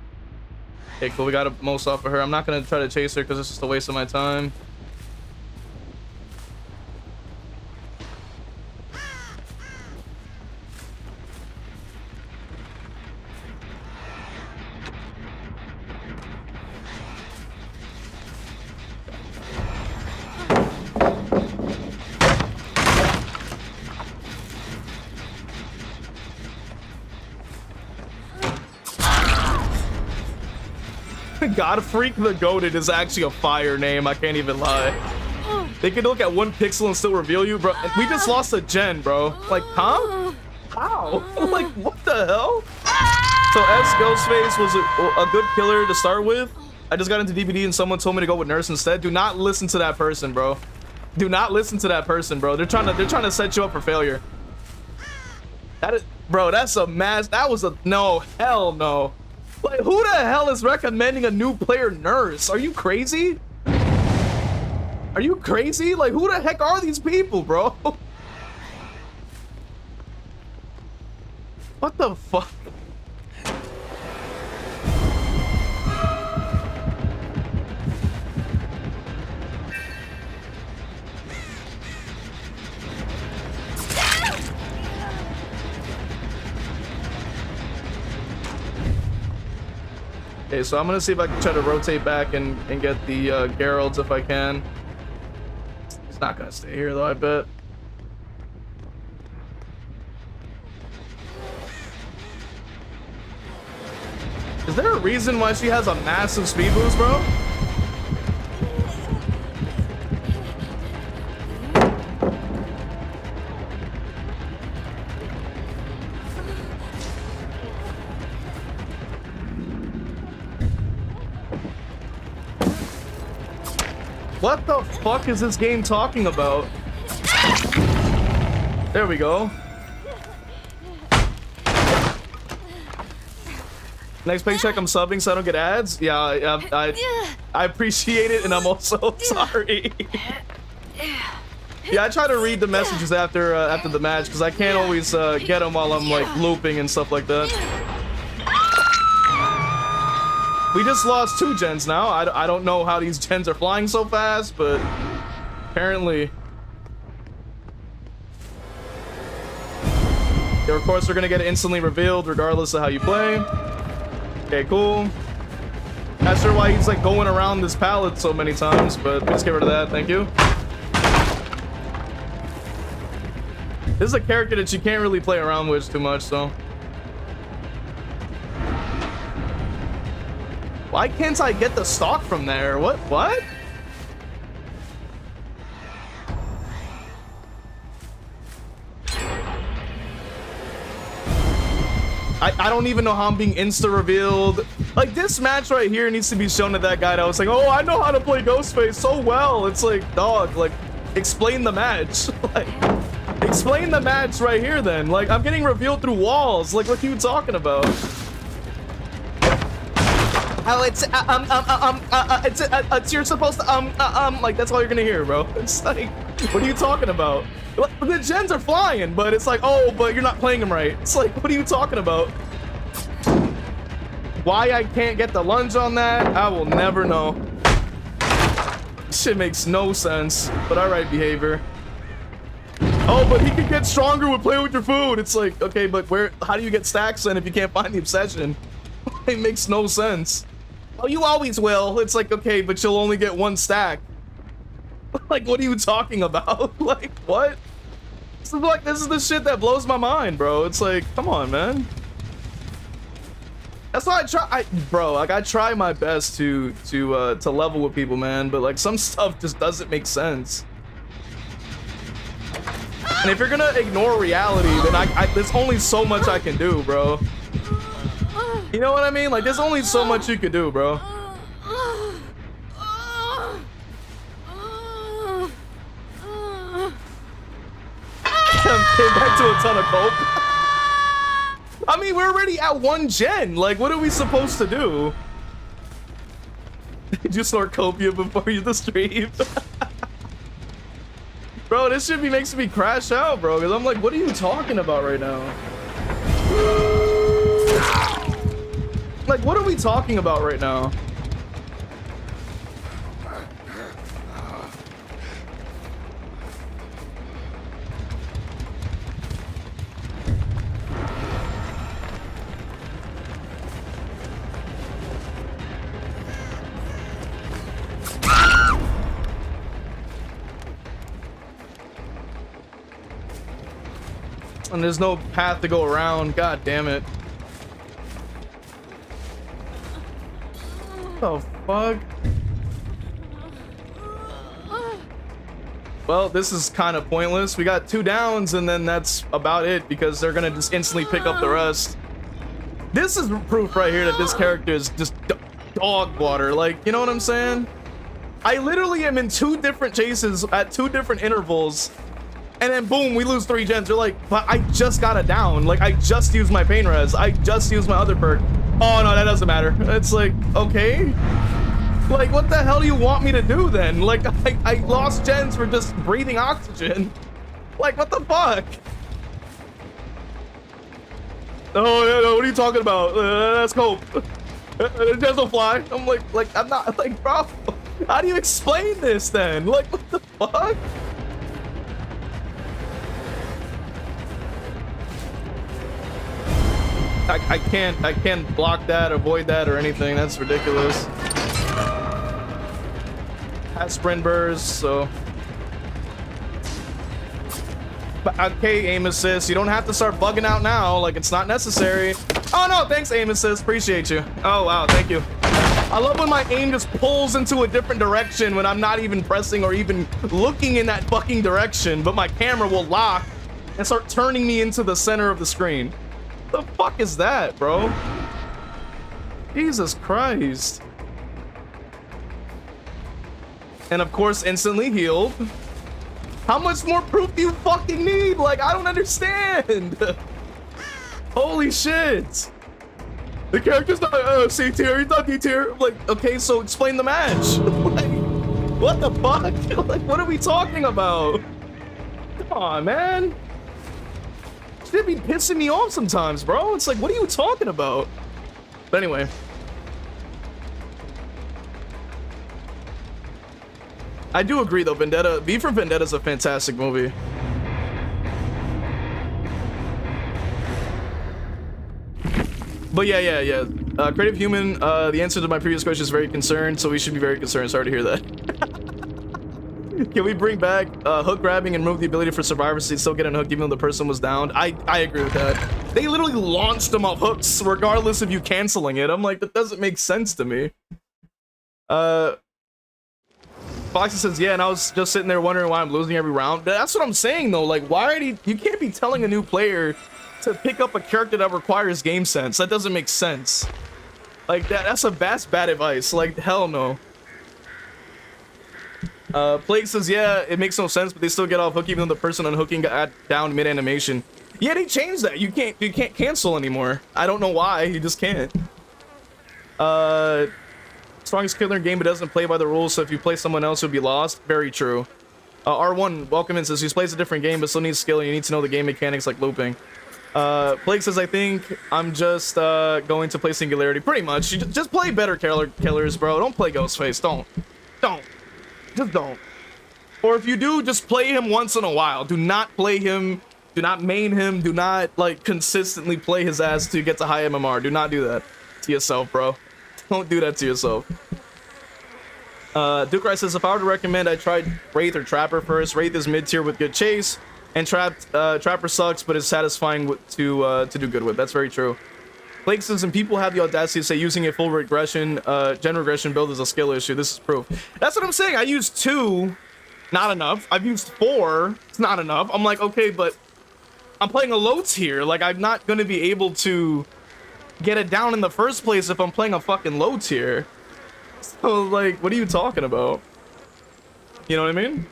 Okay, cool. We got a most off of her. I'm not gonna try to chase her because it's just a waste of my time. Godfreak the Goated is actually a fire name. I can't even lie. They can look at one pixel and still reveal you, bro. We just lost a gen, bro. Like, huh? How? Like, what the hell? So S Ghostface was a good killer to start with. I just got into DBD and someone told me to go with Nurse instead. Do not listen to that person, bro. Do not listen to that person, bro. They're trying to set you up for failure. That is, bro. That's a mass. That was a no. Hell no. Like, who the hell is recommending a new player Nurse? Are you crazy? Are you crazy? Like, who the heck are these people, bro? What the fuck? Okay, so I'm gonna see if I can try to rotate back and get the Geralts if I can. He's not gonna stay here though, I bet. Is there a reason why she has a massive speed boost, bro? What the fuck is this game talking about? There we go. Next paycheck, I'm subbing so I don't get ads. Yeah, I appreciate it, and I'm also sorry. Yeah, I try to read the messages after the match because I can't always get them while I'm like looping and stuff like that. We just lost 2 gens now. I don't know how these gens are flying so fast, but apparently. Yeah, of course, they're gonna get it instantly revealed regardless of how you play. Okay, cool. Not sure why he's like going around this pallet so many times, but let's get rid of that. Thank you. This is a character that you can't really play around with too much, so. Why can't I get the stock from there? What? I don't even know how I'm being insta-revealed. Like, this match right here needs to be shown to that guy that was like, oh, I know how to play Ghostface so well. It's like, dog, like, explain the match. Like, explain the match right here then. Like, I'm getting revealed through walls. Like, what are you talking about? Oh, it's you're supposed to like that's all you're gonna hear, bro. It's like, what are you talking about? The gens are flying, but it's like, oh, but you're not playing them right. It's like, what are you talking about? Why I can't get the lunge on that, I will never know. Shit makes no sense, but alright, behavior. Oh, but he can get stronger with playing with your food. It's like, okay, but how do you get stacks then if you can't find the obsession? It makes no sense. Oh, you always will. It's like, okay, but you'll only get 1 stack. Like, what are you talking about? Like, what? This is the shit that blows my mind, bro. It's like, come on, man. That's why bro, like, I try my best to level with people, man, but like some stuff just doesn't make sense. And if you're gonna ignore reality, then there's only so much I can do, bro. You know what I mean? Like, there's only so much you can do, bro. Came back to a ton of cope. I mean, we're already at 1 gen. Like, what are we supposed to do? Did you snort Copium before you the stream? Bro, this shit makes me crash out, bro. Because I'm like, what are you talking about right now? Like, what are we talking about right now? And there's no path to go around. God damn it. What the fuck? Well, this is kind of pointless. We got 2 downs and then that's about it because they're gonna just instantly pick up the rest. This is proof right here that this character is just dog water. Like, you know what I'm saying? I literally am in 2 different chases at 2 different intervals. And then boom, we lose 3 gens. You're like, but I just got a down. Like, I just used my pain res. I just used my other perk. Oh no, that doesn't matter. It's like, okay. Like, what the hell do you want me to do then? Like, I lost gens for just breathing oxygen. Like, what the fuck? Oh, yeah, no, what are you talking about? That's cope. Gens don't fly. I'm like, I'm not, like, bro. How do you explain this then? Like, what the fuck? I can't block that, avoid that, or anything. That's ridiculous. Has sprint burst, so. But okay, aim assist. You don't have to start bugging out now. Like, it's not necessary. Oh no, thanks, aim assist. Appreciate you. Oh wow, thank you. I love when my aim just pulls into a different direction when I'm not even pressing or even looking in that fucking direction, but my camera will lock and start turning me into the center of the screen. The fuck is that, bro? Jesus Christ. And of course, instantly healed. How much more proof do you fucking need? Like, I don't understand. Holy shit. The character's not C tier, he's not D tier. Like, okay, so explain the match. Like, what the fuck? Like, what are we talking about? Come on, man. It'd be pissing me off sometimes, bro. It's like, what are you talking about? But anyway. I do agree though, Vendetta, V for Vendetta is a fantastic movie. But yeah. Creative Human, the answer to my previous question is very concerned, so we should be very concerned. Sorry to hear that. Can we bring back hook grabbing and remove the ability for survivors to still get unhooked even though the person was downed? I agree with that. They literally launched them off hooks regardless of you canceling it. I'm like, that doesn't make sense to me. Foxy says, yeah, and I was just sitting there wondering why I'm losing every round. That's what I'm saying though. Like, why are you can't be telling a new player to pick up a character that requires game sense. That doesn't make sense. Like, that's bad advice. Like, hell no. Plague says, yeah, it makes no sense, but they still get off hook even though the person unhooking got down mid-animation. Yeah, they changed that. You can't cancel anymore. I don't know why. You just can't. Strongest killer in game, but doesn't play by the rules, so if you play someone else, you'll be lost. Very true. R1, welcome in, says, he plays a different game, but still needs skill, and you need to know the game mechanics like looping. Plague says, I think I'm just going to play Singularity. Pretty much. You just play better killers, bro. Don't play Ghostface. Don't. Just don't. Or if you do, just play him once in a while. Do not play him. Do not main him. Do not, like, consistently play his ass to get to high MMR. Do not do that to yourself, bro. Don't do that to yourself. Duke Rice says, if I were to recommend, I tried Wraith or Trapper first. Wraith is mid-tier with good chase, and Trapper sucks, but is satisfying to do good with. That's very true. Blake says, and people have the audacity to say using a full regression, gen regression build is a skill issue. This is proof. That's what I'm saying. I used 2, not enough. I've used 4, it's not enough. I'm like, okay, but I'm playing a low tier. Like, I'm not going to be able to get it down in the first place if I'm playing a fucking low tier. So, like, what are you talking about? You know what I mean?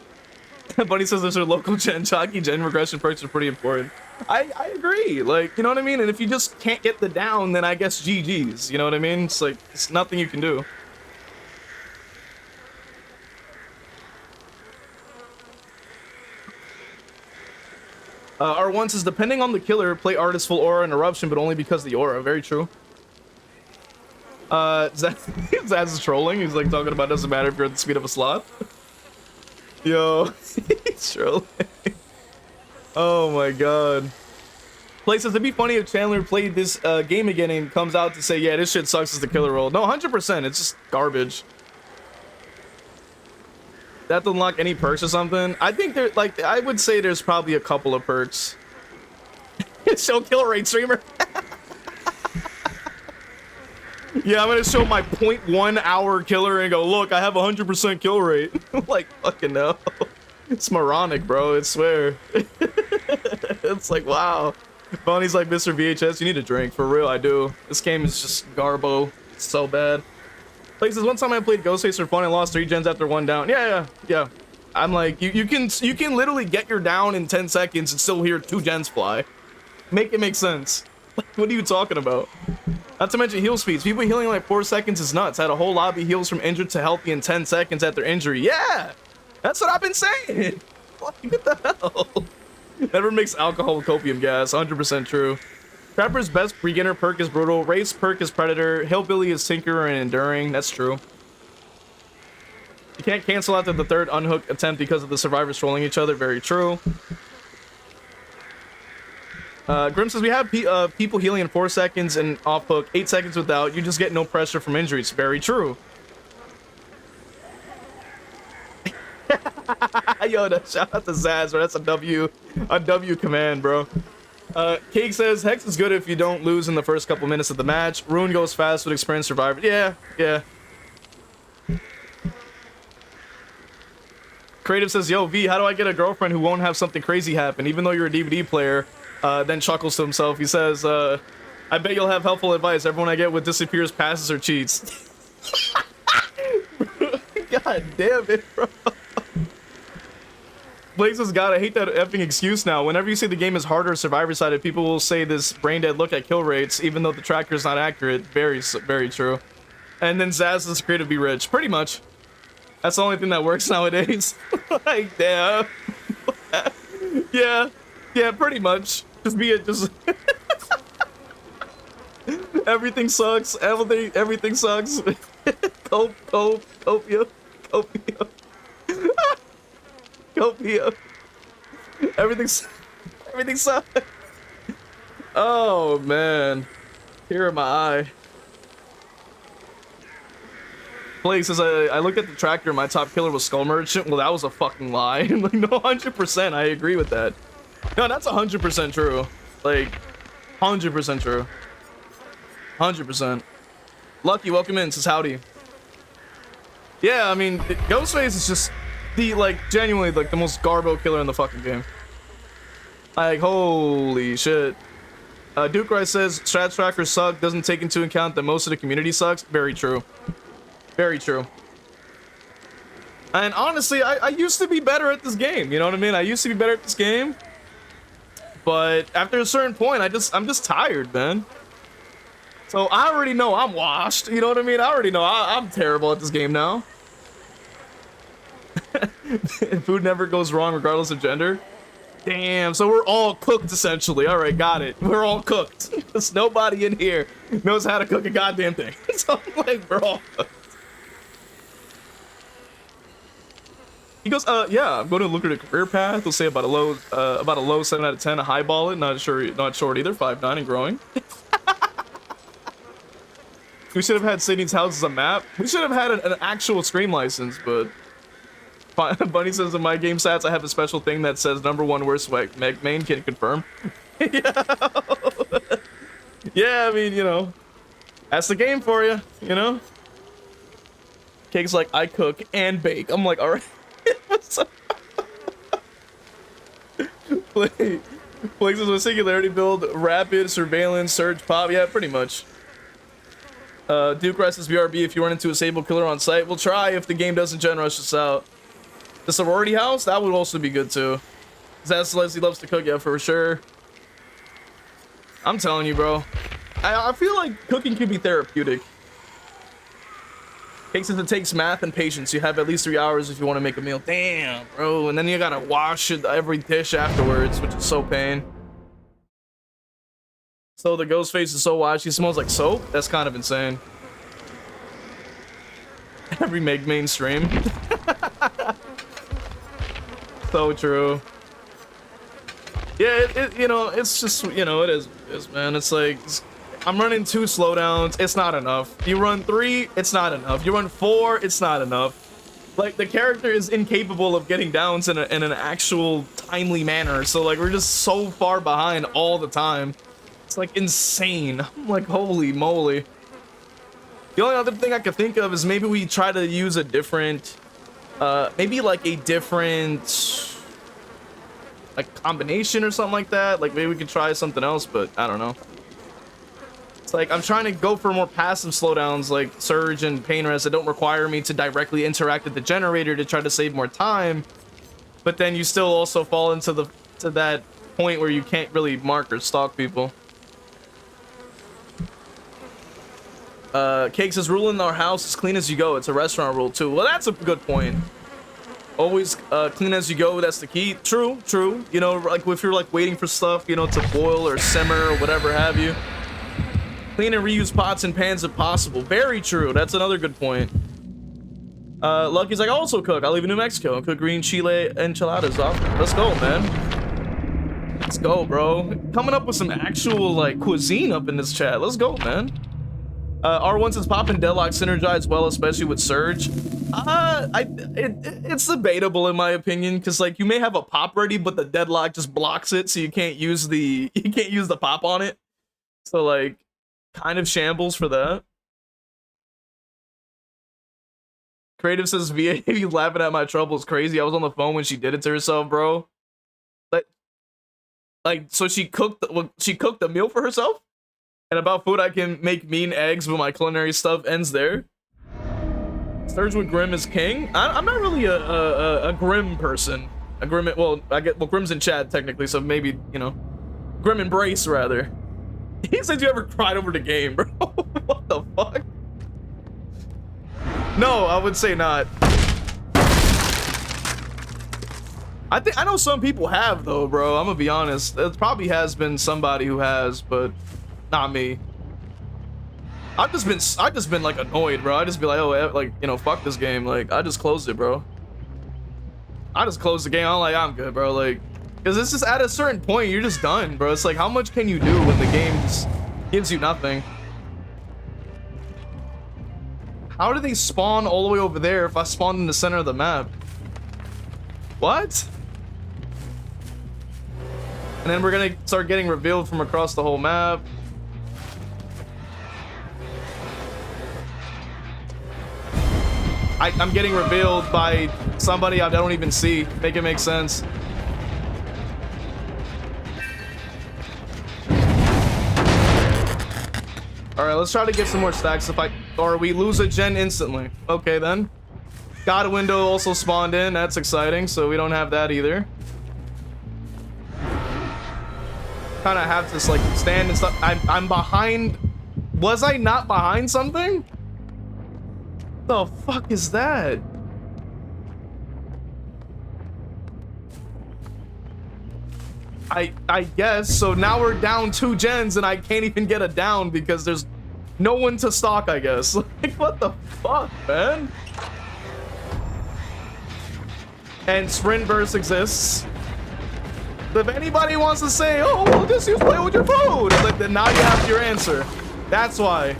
Bunny says there's a local gen regression perks are pretty important. I agree, like, you know what I mean? And if you just can't get the down, then I guess GG's, you know what I mean? It's like, it's nothing you can do. R1 says, depending on the killer, play artist full aura and eruption, but only because of the aura. Very true. Zaz is trolling. He's like talking about doesn't matter if you're at the speed of a sloth. Yo, he's trolling. Oh my god. Play says, it'd be funny if Chandler played this game again and comes out to say, yeah, this shit sucks as the killer role. No, 100%. It's just garbage. That to unlock any perks or something. I think there, like, I would say there's probably a couple of perks. Show kill rate, streamer. Yeah, I'm gonna show my 0.1 hour killer and go, look, I have 100% kill rate. Like, fucking no. It's moronic, bro, I swear. It's like, wow. Bonnie's like, Mr. VHS, you need a drink. For real, I do. This game is just garbo. It's so bad. Like, says, one time I played Ghostface for fun and lost 3 gens after 1 down. Yeah. I'm like, you can literally get your down in 10 seconds and still hear 2 gens fly. Make it make sense. Like, what are you talking about? Not to mention heal speeds. People healing in like 4 seconds is nuts. Had a whole lobby heals from injured to healthy in 10 seconds after injury. Yeah! That's what I've been saying! What the hell? Never mix alcohol with copium gas. 100% true. Trapper's best beginner perk is brutal. Race perk is predator. Hillbilly is tinker and enduring. That's true. You can't cancel after the 3rd unhook attempt because of the survivors trolling each other. Very true. Grim says, we have people healing in 4 seconds and off hook, 8 seconds without. You just get no pressure from injuries. Very true. Yo, shout out to Zaz, bro. That's a W command, bro. Cake says, Hex is good if you don't lose in the first couple minutes of the match. Rune goes fast with experienced survivors. Yeah. Creative says, yo, V, how do I get a girlfriend who won't have something crazy happen, even though you're a DVD player? Then chuckles to himself. He says, I bet you'll have helpful advice. Everyone I get with disappears, passes, or cheats. God damn it, bro. Blaze says, God, I hate that effing excuse now. Whenever you say the game is harder survivor-sided, people will say this brain-dead look at kill rates, even though the tracker is not accurate. Very, very true. And then Zaz is creative be rich. Pretty much. That's the only thing that works nowadays. Like, damn. Yeah, pretty much. Just be it, just... Everything sucks. Everything sucks. Copium. Copium. Everything sucks. Oh, man. Here in my eye. Blake says, I looked at the tractor and my top killer was Skull Merchant. Well, that was a fucking lie. Like, no, 100%. I agree with that. No, that's 100% true. Like, 100% true. 100%. Lucky, welcome in. Says howdy. Yeah, I mean, Ghostface is just the, like, genuinely, like, the most garbo killer in the fucking game. Like, holy shit. Duke Rice says, Strat Trackers suck. Doesn't take into account that most of the community sucks. Very true. Very true. And honestly, I used to be better at this game. You know what I mean? I used to be better at this game. But after a certain point, I'm just tired, man. So I already know I'm washed. You know what I mean? I already know I'm terrible at this game now. Food never goes wrong regardless of gender. Damn, so we're all cooked essentially. All right, got it. We're all cooked. There's nobody in here knows how to cook a goddamn thing. So I'm like, we're all cooked. He goes, yeah, I'm going to look at a career path. We'll say about a low 7 out of 10, a high ball it. Not short either. 5'9" and growing. We should have had Sydney's house as a map. We should have had an actual stream license, but Bunny says in my game stats I have a special thing that says #1 worst main. Can confirm. Yeah, I mean, you know, that's the game for you, you know. Cake's like, I cook and bake. I'm like, all right. Places with singularity build, rapid surveillance, surge pop. Yeah, pretty much. Duke Rice's BRB. If you run into a Sable killer on site, we'll try if the game doesn't gen rush us out. The sorority house, that would also be good too. Zaz Leslie loves to cook, yeah, for sure. I'm telling you, bro. I feel like cooking can be therapeutic. Cake says it takes math and patience. You have at least 3 hours if you want to make a meal. Damn, bro. And then you gotta wash it, every dish afterwards, which is so pain. So the Ghostface is so wild, she smells like soap? That's kind of insane. Every make mainstream. So true. Yeah, you know, it's just, you know, it is, man. It's like, I'm running 2 slowdowns, it's not enough. You run 3, it's not enough. You run 4, it's not enough. Like, the character is incapable of getting downs in an actual timely manner. So, like, we're just so far behind all the time. It's, like, insane. I'm like, holy moly. The only other thing I could think of is maybe we try to use a different, maybe, like, a different, like, combination or something like that. Like, maybe we could try something else, but I don't know. It's like, I'm trying to go for more passive slowdowns like Surge and Pain Rest that don't require me to directly interact with the generator to try to save more time. But then you still also fall into that point where you can't really mark or stalk people. Cake says, rule in our house as clean as you go. It's a restaurant rule too. Well, that's a good point. Always clean as you go, that's the key. True, true. You know, like if you're like waiting for stuff, you know, to boil or simmer or whatever have you. Clean and reuse pots and pans if possible. Very true. That's another good point. Lucky's like, I also cook. I live in New Mexico and cook green chile enchiladas often. Let's go, man. Let's go, bro. Coming up with some actual like cuisine up in this chat. Let's go, man. R1 says pop and Deadlight synergize well, especially with Surge. It's debatable in my opinion, because like you may have a pop ready, but the Deadlock just blocks it, so you can't use the pop on it. So like, kind of shambles for that. Creative says VA, you laughing at my troubles crazy. I was on the phone when she did it to herself, bro. Like so she cooked the meal for herself. And about food, I can make mean eggs, but my culinary stuff ends there. Surge with Grim is king. I'm not really a Grim person. A Grim, well, Grim's in chat technically, so maybe, you know, Grim embrace rather. He said you ever cried over the game, bro. What the fuck? No, I would say not. I know some people have though, bro. I'm gonna be honest. It probably has been somebody who has, but not me. I've just been like annoyed, bro. I just be like, oh, like, you know, fuck this game. Like, I just closed it, bro. I just closed the game. I'm like, I'm good, bro. Like, because it's just at a certain point, you're just done, bro. It's like, how much can you do when the game just gives you nothing? How do they spawn all the way over there if I spawned in the center of the map? What? And then we're gonna start getting revealed from across the whole map. I'm getting revealed by somebody I don't even see. Make it make sense. Alright, let's try to get some more stacks or we lose a gen instantly. Okay then. God window also spawned in, that's exciting, so we don't have that either. Kinda have to just like stand and stuff. I'm behind. Was I not behind something? The fuck is that? I guess so. Now we're down 2 gens and I can't even get a down because there's no one to stalk, I guess. Like, what the fuck, man? And sprint burst exists. If anybody wants to say, oh, well, just use play with your food, like, then now you have your answer. That's why.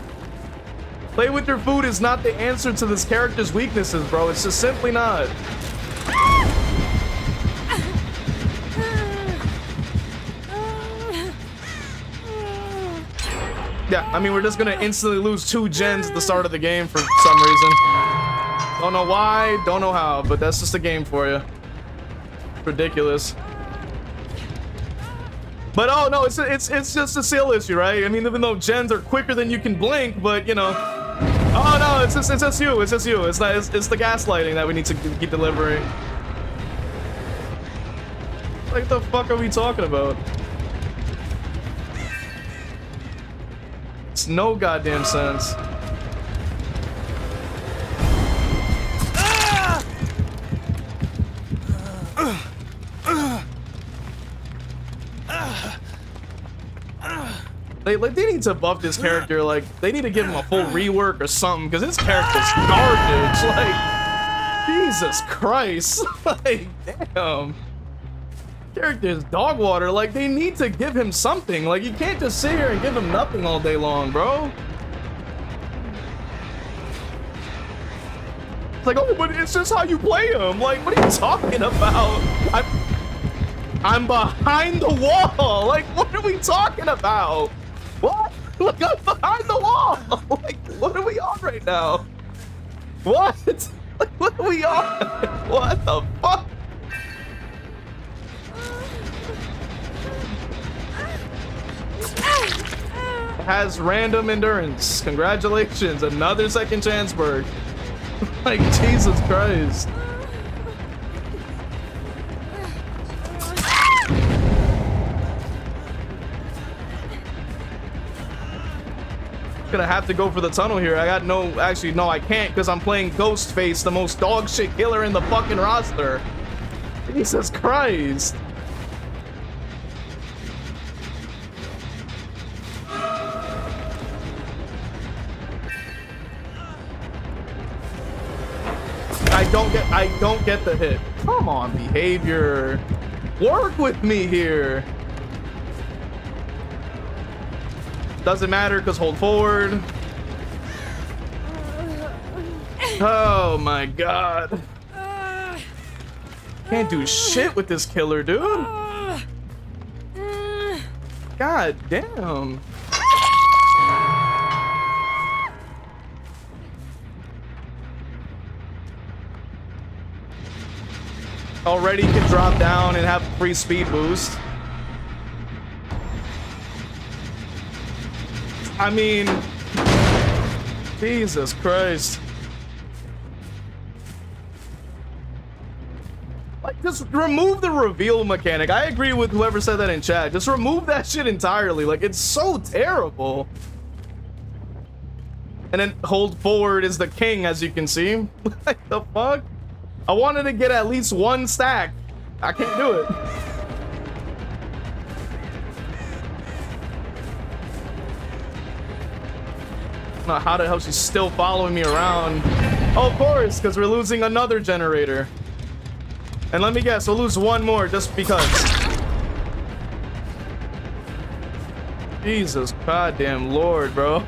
Play with your food is not the answer to this character's weaknesses, bro. It's just simply not. Yeah, I mean, we're just gonna instantly lose 2 gens at the start of the game for some reason. Don't know why, don't know how, but that's just a game for you. Ridiculous. But oh no, it's just a skill issue, right? I mean, even though gens are quicker than you can blink, but you know. Oh no, it's just you. It's just you. It's not. It's the gaslighting that we need to keep delivering. Like, the fuck are we talking about? It's no goddamn sense. They need to buff this character. Like, they need to give him a full rework or something, because this character's garbage. Like, Jesus Christ. Like, damn. Character's dog water. Like, they need to give him something. Like, you can't just sit here and give him nothing all day long, bro. It's like, oh, but it's just how you play him. Like, what are you talking about? I'm behind the wall. Like, what are we talking about? What? Look, I'm behind the wall. Like, what are we on right now? What? Like, what are we on? What the fuck? Has random endurance. Congratulations. Another second chance berg. Like, Jesus Christ. Gonna have to go for the tunnel here. I got no, actually no, I can't, because I'm playing Ghostface, the most dog shit killer in the fucking roster. Jesus Christ. I don't get the hit. Come on, behavior. Work with me here. Doesn't matter, because hold forward. Oh my god. Can't do shit with this killer, dude. God damn. Already can drop down and have a free speed boost. I mean, Jesus Christ. Like, just remove the reveal mechanic. I agree with whoever said that in chat. Just remove that shit entirely. Like, it's so terrible. And then hold forward is the king, as you can see. What the fuck? I wanted to get at least one stack. I can't do it. How the hell she's still following me around? Oh, of course, because we're losing another generator. And let me guess, we'll lose one more just because. Jesus goddamn Lord, bro.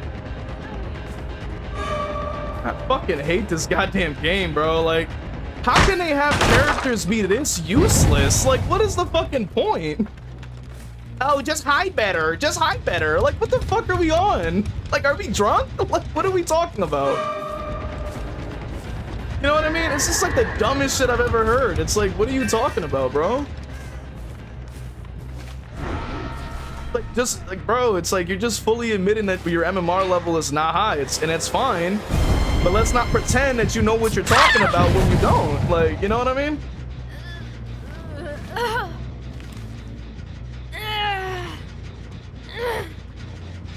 I fucking hate this goddamn game, bro. Like, how can they have characters be this useless? Like, what is the fucking point? Oh, just hide better. Just hide better. Like, what the fuck are we on? Like, are we drunk? Like, what are we talking about? You know what I mean? It's just like the dumbest shit I've ever heard. It's like, what are you talking about, bro? Like, just, like, bro, it's like you're just fully admitting that your MMR level is not high. And it's fine. But let's not pretend that you know what you're talking about when you don't. Like, you know what I mean?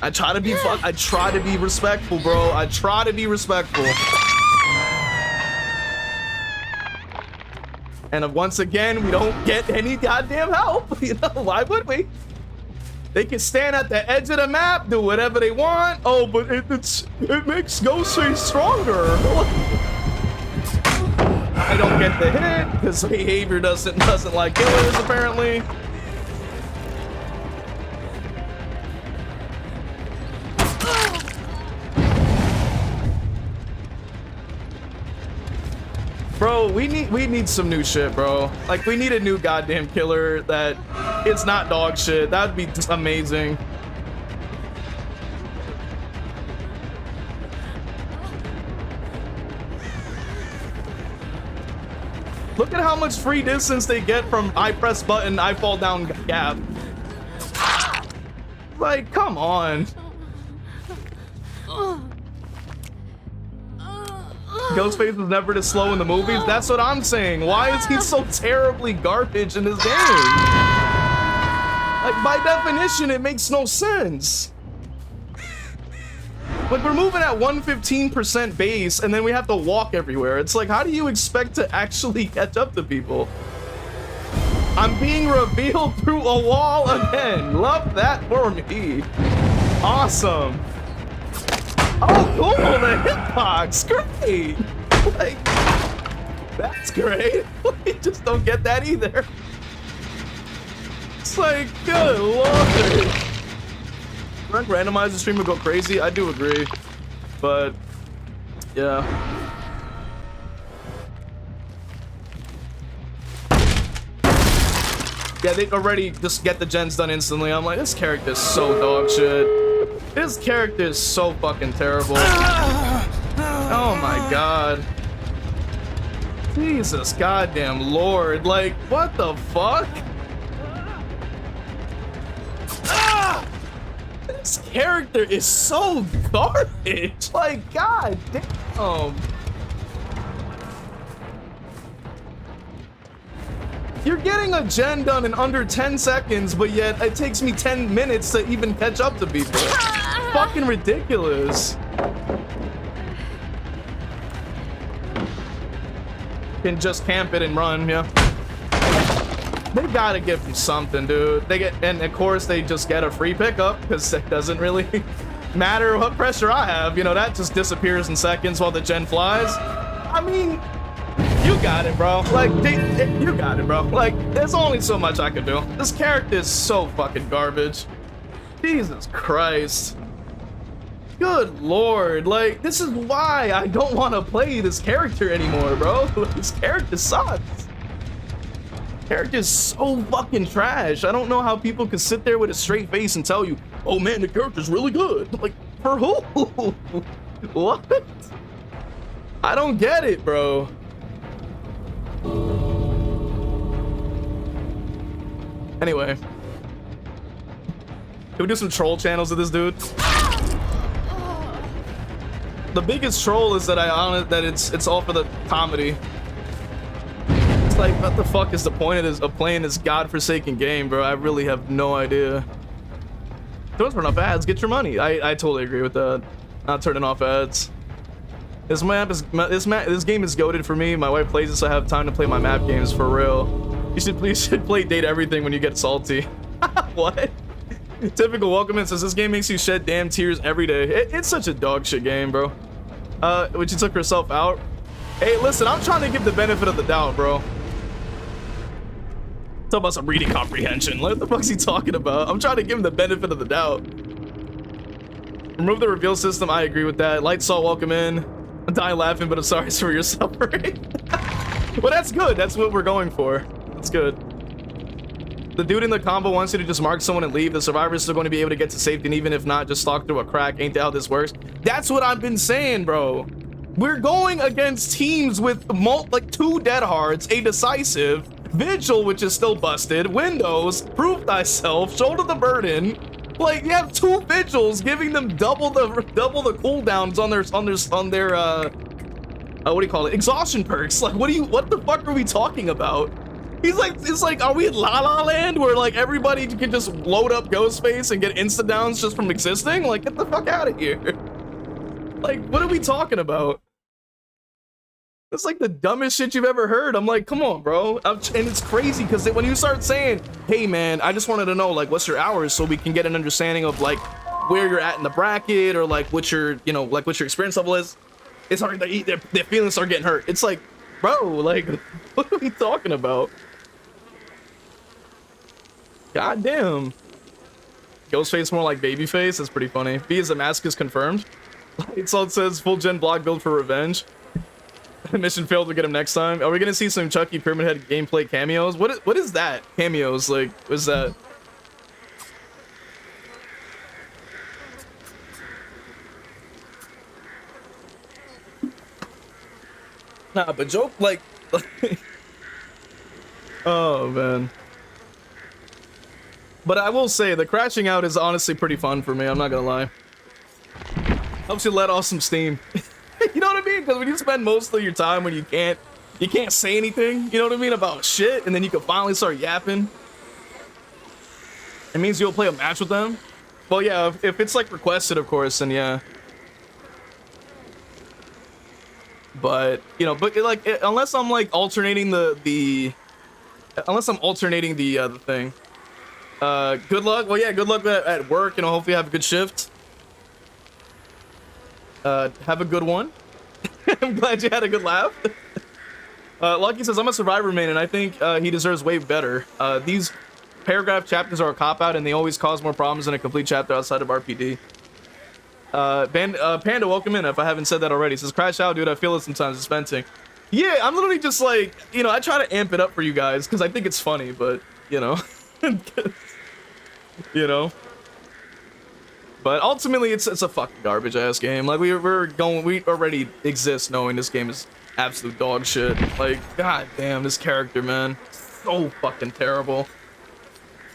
I try to be respectful, bro. I try to be respectful. And once again, we don't get any goddamn help. You know, why would we? They can stand at the edge of the map, do whatever they want. Oh, but it makes Ghostface stronger. I don't get the hit because behavior doesn't like killers apparently. Bro, we need some new shit, bro. Like, we need a new goddamn killer that it's not dog shit. That'd be just amazing. Look at how much free distance they get from I press button, I fall down gap. Like, come on. Ghostface was never this slow in the movies. That's what I'm saying. Why is he so terribly garbage in this game? Like, by definition, it makes no sense. Like, we're moving at 115% base, and then we have to walk everywhere. It's like, how do you expect to actually catch up to people? I'm being revealed through a wall again. Love that for me. Awesome. Oh, cool. The hitbox. Great. Like, that's great. We just don't get that either. It's like, good lord. Randomize the stream would go crazy. I do agree. But, yeah. Yeah, they already just get the gens done instantly. I'm like, this character's so dog shit. This character is so fucking terrible. Oh my god. Jesus goddamn lord. Like, what the fuck? This character is so garbage. Like, god damn. You're getting a gen done in under 10 seconds, but yet it takes me 10 minutes to even catch up to people. Fucking ridiculous. Can just camp it and run, yeah. They gotta give them something, dude. They get, and of course they just get a free pickup because it doesn't really matter what pressure I have. You know, that just disappears in seconds while the gen flies. I mean, you got it, bro. Like, you got it, bro. Like, there's only so much I can do. This character is so fucking garbage. Jesus Christ. Good lord. Like, this is why I don't want to play this character anymore, bro. This character sucks. Character's so fucking trash. I don't know how people can sit there with a straight face and tell you, oh man, the character's really good. Like, for who? What? I don't get it, bro. Anyway, can we do some troll channels of this dude? The biggest troll is that it's all for the comedy. It's like, what the fuck is the point of playing this godforsaken game, bro? I really have no idea. Don't turn off ads, get your money. I totally agree with that. Not turning off ads. This game is goated for me. My wife plays it, so I have time to play my map games for real. You should play date everything when you get salty. What? Typical welcome in says this game makes you shed damn tears every day. It's such a dog shit game, bro. When she took herself out. Hey, listen, I'm trying to give the benefit of the doubt, bro. Talk about some reading comprehension. What the fuck's he talking about? I'm trying to give him the benefit of the doubt. Remove the reveal system. I agree with that. Light Salt, welcome in. I'm dying laughing, but I'm sorry for your suffering. Well, that's good. That's what we're going for. That's good. The dude in the combo wants you to just mark someone and leave. The survivor's still going to be able to get to safety, and even if not, just stalk through a crack. Ain't that how this works? That's what I've been saying, bro. We're going against teams with like 2 dead hearts, a decisive, Vigil, which is still busted, Windows, Prove Thyself, Shoulder the Burden. Like, you have 2 Vigils giving them double the cooldowns on their what do you call it? Exhaustion perks. Like, what the fuck are we talking about? It's like, are we in La La Land where like everybody can just load up Ghostface and get insta downs just from existing? Like, get the fuck out of here. Like, what are we talking about? It's like the dumbest shit you've ever heard. I'm like, come on, bro. And it's crazy because when you start saying, hey man, I just wanted to know like what's your hours so we can get an understanding of like where you're at in the bracket or like what your, you know, like what your experience level is. It's hard to eat, their feelings start getting hurt. It's like, bro, like, what are we talking about? God damn. Ghostface more like Babyface. That's pretty funny. B is the mask is confirmed. Light Salt says full gen block build for revenge. Mission failed, to get him next time. Are we gonna see some Chucky Pyramid Head gameplay cameos? What is that? Cameos, like, what's that? Nah, but joke like oh man. But I will say the crashing out is honestly pretty fun for me, I'm not gonna lie. Helps you let off some steam. You know what I mean? Because when you spend most of your time when you can't say anything, you know what I mean, about shit, and then you can finally start yapping. It means you'll play a match with them. Well, yeah, if it's like requested, of course, then yeah. But you know, but like unless I'm like alternating the Unless I'm alternating the thing. Good luck. Well, yeah, good luck at work. You know, hopefully you have a good shift. Have a good one. I'm glad you had a good laugh. Lucky says, I'm a survivor main, and I think he deserves way better. These paragraph chapters are a cop-out, and they always cause more problems than a complete chapter outside of RPD. Panda, welcome in, if I haven't said that already. Says, crash out, dude, I feel it sometimes, it's venting. Yeah, I'm literally just like, you know, I try to amp it up for you guys, because I think it's funny, but, you know. You know. But ultimately, it's a fucking garbage-ass game. Like, we already exist knowing this game is absolute dog shit. Like, god damn, this character, man. So fucking terrible.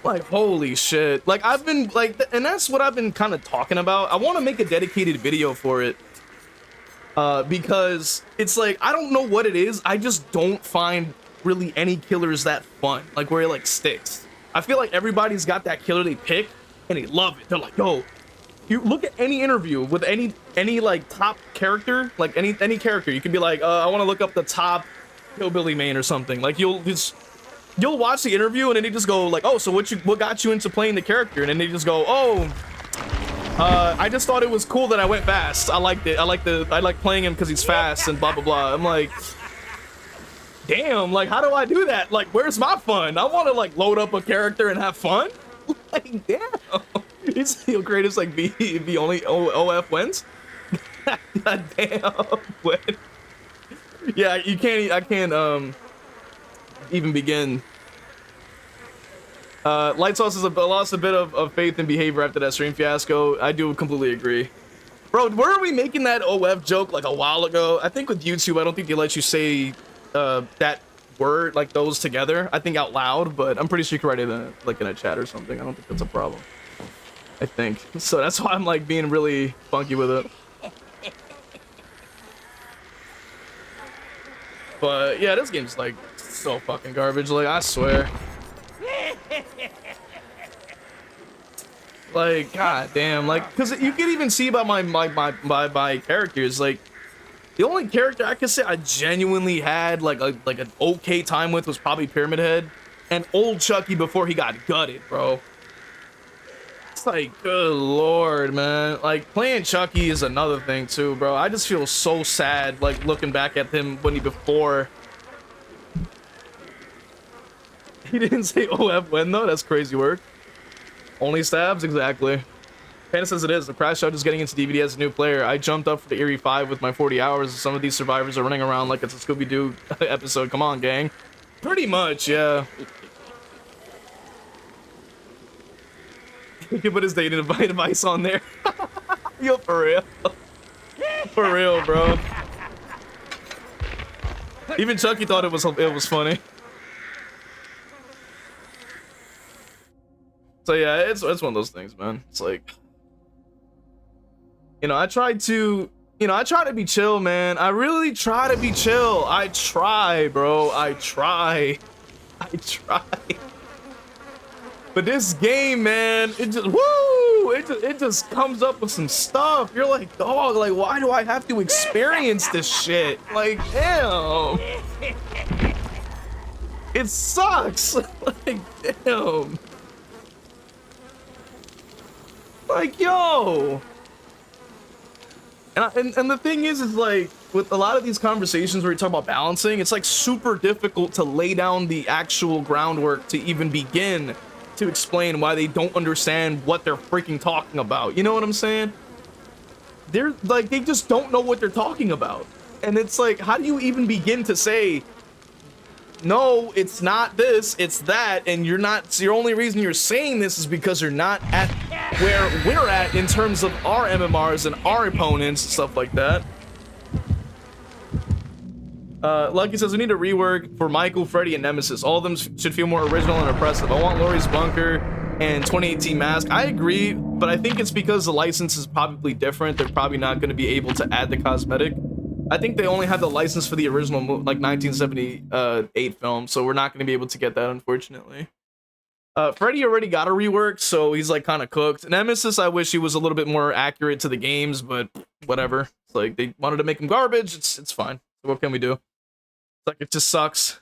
Like, holy shit. Like, I've been, like, and that's what I've been kind of talking about. I want to make a dedicated video for it. Because it's like, I don't know what it is. I just don't find really any killers that fun. Like, where it, like, sticks. I feel like everybody's got that killer they pick, and they love it. They're like, yo, you look at any interview with any like top character, like any character, you can be like, I want to look up the top hillbilly main or something. Like you'll watch the interview and then they just go like, oh, so what got you into playing the character? And then they just go, oh, I just thought it was cool that I went fast. I liked it. I like playing him because he's fast and blah blah blah. I'm like, damn, like how do I do that? Like, where's my fun? I want to like load up a character and have fun. Like, damn. It's the greatest like V only OF wins. God damn. What? Yeah, you can't. I can't even begin. Light Sauce has lost a bit of faith in behavior after that stream fiasco. I do completely agree. Bro, were we making that OF joke like a while ago? I think with YouTube, I don't think they let you say that word, like those together. I think out loud, but I'm pretty sure you can write it like in a chat or something. I don't think that's a problem. I think. So that's why I'm like being really funky with it. But yeah, this game's like so fucking garbage. Like, I swear. Like, god damn. Like, because you can even see by my characters, like, the only character I could say I genuinely had like an okay time with was probably Pyramid Head and old Chucky before he got gutted, bro. It's like, good lord, man. Like, playing Chucky is another thing too, bro. I just feel so sad, like, looking back at him when before. He didn't say OF when, though. That's crazy work. Only stabs? Exactly. Panda says it is. The crash out is getting into DVD as a new player. I jumped up for the Eerie 5 with my 40 hours. Some of these survivors are running around like it's a Scooby-Doo episode. Come on, gang. Pretty much, yeah. He can put his dating advice on there. Yo, for real. For real, bro. Even Chucky thought it was funny. So yeah, it's one of those things, man. It's like, you know, I try to be chill, man. I really try to be chill. I try, bro. I try. But this game, man, it just, woo! It just comes up with some stuff. You're like, dog, like, why do I have to experience this shit? Like, damn. It sucks. Like, damn. Like, yo. And the thing is like, with a lot of these conversations where you talk about balancing, it's like super difficult to lay down the actual groundwork to even begin to explain why they don't understand what they're freaking talking about. You know what I'm saying? They're like, they just don't know what they're talking about. And it's like, how do you even begin to say, no, it's not this, it's that, and you're not, it's the only reason you're saying this is because you're not at where we're at in terms of our MMRs and our opponents and stuff like that. Lucky says we need a rework for Michael, Freddy, and Nemesis. All of them should feel more original and impressive. I want Laurie's Bunker and 2018 Mask. I agree, but I think it's because the license is probably different. They're probably not going to be able to add the cosmetic. I think they only have the license for the original, like 1978 film, so we're not going to be able to get that, unfortunately. Freddy already got a rework, so he's like kind of cooked. Nemesis, I wish he was a little bit more accurate to the games, but whatever. It's like they wanted to make him garbage. It's fine. What can we do? It's like, it just sucks.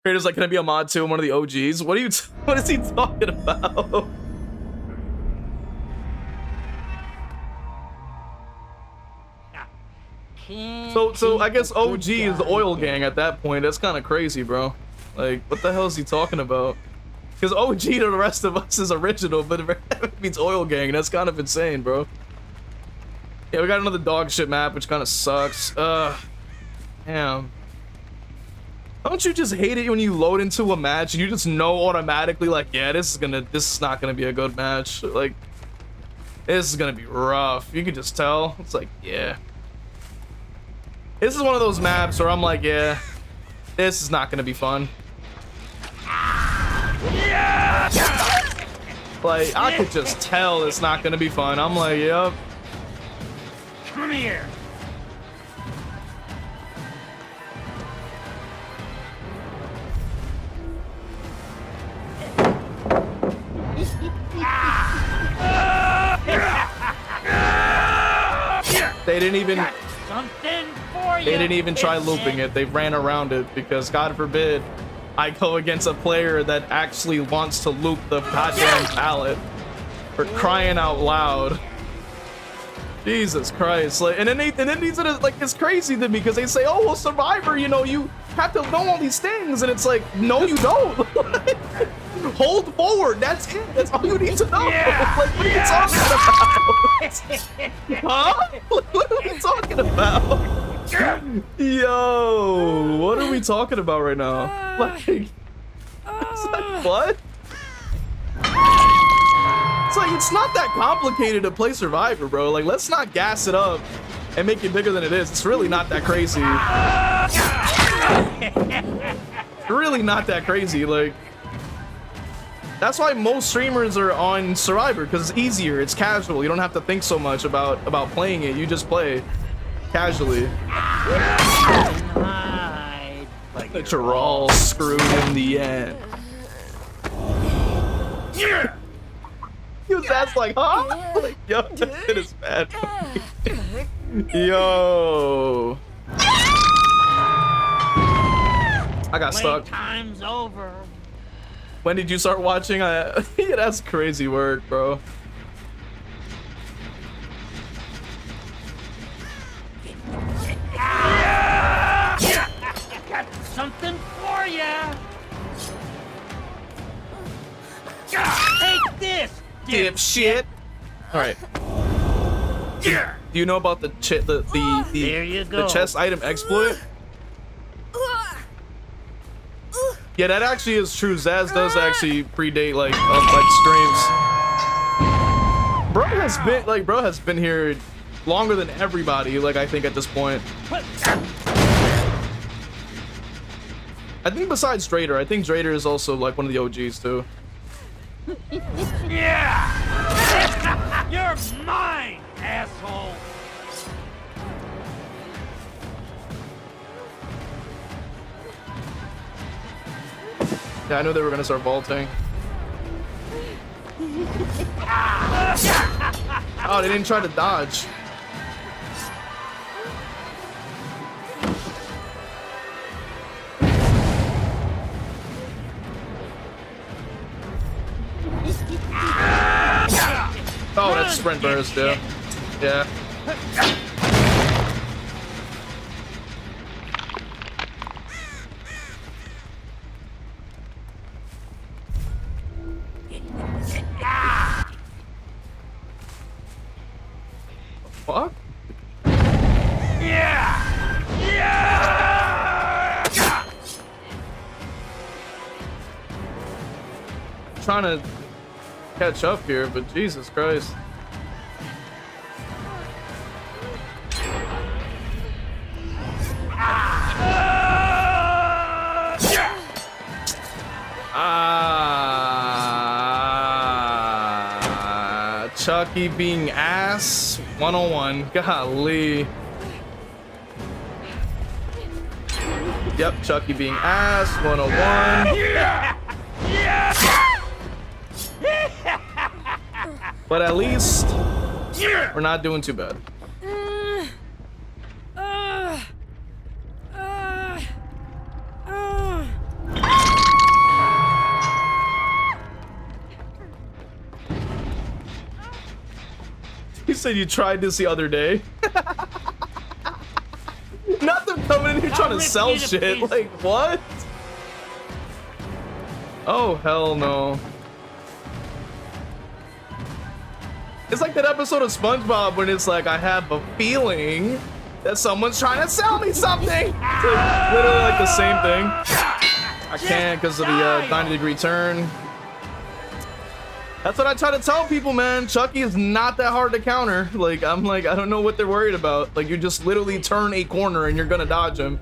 Creator's like, can I be a mod too? I'm one of the OGs. What are you? What is he talking about? So I guess OG is the oil gang at that point. That's kind of crazy, bro. Like, what the hell is he talking about? Because OG to the rest of us is original, but it means oil gang. That's kind of insane, bro. Yeah, we got another dog shit map, which kind of sucks. Damn. Don't you just hate it when you load into a match and you just know automatically, like, yeah, this is not gonna be a good match. Like, this is gonna be rough. You can just tell. It's like, yeah. This is one of those maps where I'm like, yeah, this is not gonna be fun. Like, I could just tell it's not gonna be fun. I'm like, yep. Come here. They didn't even. Something for you. They didn't even try looping it. They ran around it because, God forbid, I go against a player that actually wants to loop the goddamn pallet. For crying out loud. Jesus Christ. Like, and then these are like, it's crazy to me because they say, oh, well, Survivor, you know, you have to know all these things, and it's like, no, you don't. Hold forward. That's it. That's all you need to know. Yeah. Like, what are you talking about? Huh? What are we talking about? Yo, what are we talking about right now? Like, it's like, what? It's like, it's not that complicated to play Survivor, bro. Like, let's not gas it up and make it bigger than it is. It's really not that crazy. It's really not that crazy. Like, that's why most streamers are on Survivor, because it's easier, it's casual. You don't have to think so much about playing it. You just play casually. But you're all screwed in the end. He was asked like, huh? Like, yo, that shit is bad. Yo. I got stuck. Time's over. When did you start watching? Yeah, that's crazy work, bro. Got something for ya. Take this, dipshit. All right. Do you know about the There you go. the chest item exploit? Yeah, that actually is true. Zaz does actually predate like streams. Bro has been here longer than everybody. Like, I think at this point. I think besides Drader, I think Drader is also like one of the OGs too. Yeah! You're mine, asshole! Yeah, I knew they were gonna start vaulting. Oh, they didn't try to dodge. Oh, that's sprint burst, yeah. Yeah. Fuck? Yeah! Yeah! Trying to catch up here, but Jesus Christ. Chucky being ass 101. Golly. Yep, Chucky being ass 101. But at least we're not doing too bad. You said you tried this the other day. Not them coming in here trying to sell shit. Like, what? Oh, hell no. It's like that episode of SpongeBob when it's like, I have a feeling that someone's trying to sell me something. It's like, literally like the same thing. I can't because of the 90-degree turn. That's what I try to tell people, man. Chucky is not that hard to counter. Like, I'm like, I don't know what they're worried about. Like, you just literally turn a corner and you're gonna dodge him.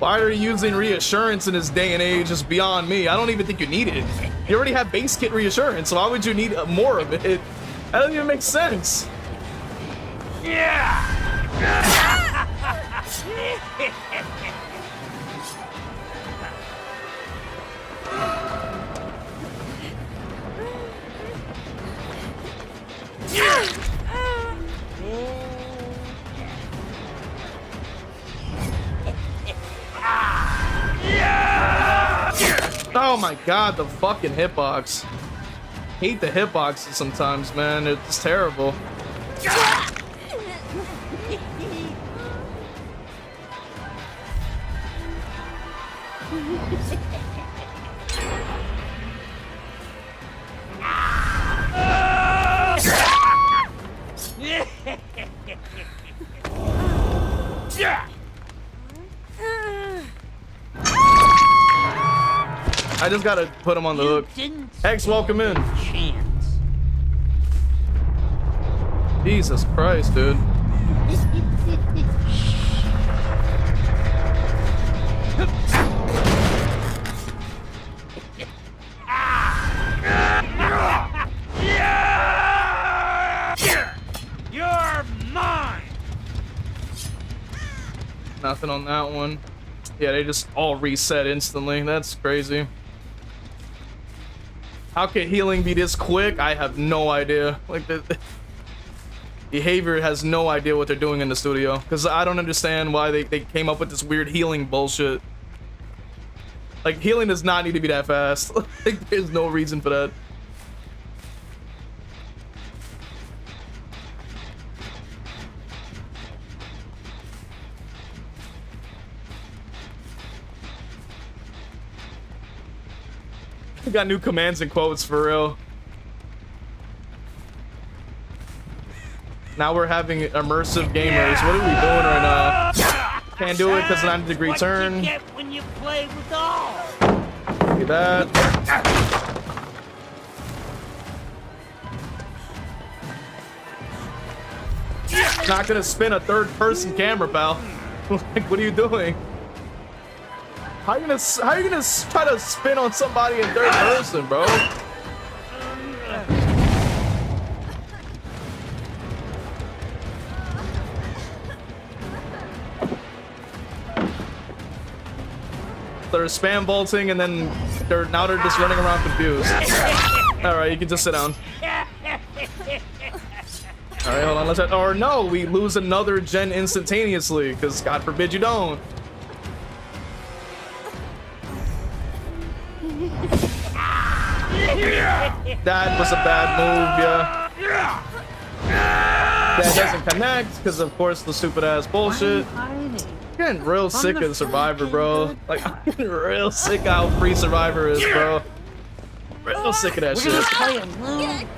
Why are you using reassurance in this day and age is beyond me. I don't even think you need it. You already have base kit reassurance, so why would you need more of it? That doesn't even make sense. Oh my god, the fucking hitbox. Hate the hitboxes sometimes, man. It's terrible. I just gotta put him on the hook. X, welcome in. Jesus Christ, dude. You're mine. Nothing on that one. Yeah, they just all reset instantly. That's crazy. How could healing be this quick? I have no idea. Like, the behavior has no idea what they're doing in the studio. Because I don't understand why they came up with this weird healing bullshit. Like, healing does not need to be that fast. Like, there's no reason for that. We got new commands and quotes for real. Now we're having immersive gamers. What are we doing right now? Can't do it because of 90-degree turn. What you get when you play with dolls. Look at that. Not gonna spin a third-person camera, pal. Like, what are you doing? How you gonna try to spin on somebody in third person, bro? They're spam bolting and then they're just running around confused. All right, you can just sit down. All right, hold on. Let's. Or no, we lose another gen instantaneously because God forbid you don't. That was a bad move, yeah. That doesn't connect because, of course, the stupid ass bullshit. I'm getting real sick of Survivor, bro. Like, I'm getting real sick of how free Survivor is, bro. Real sick of that shit.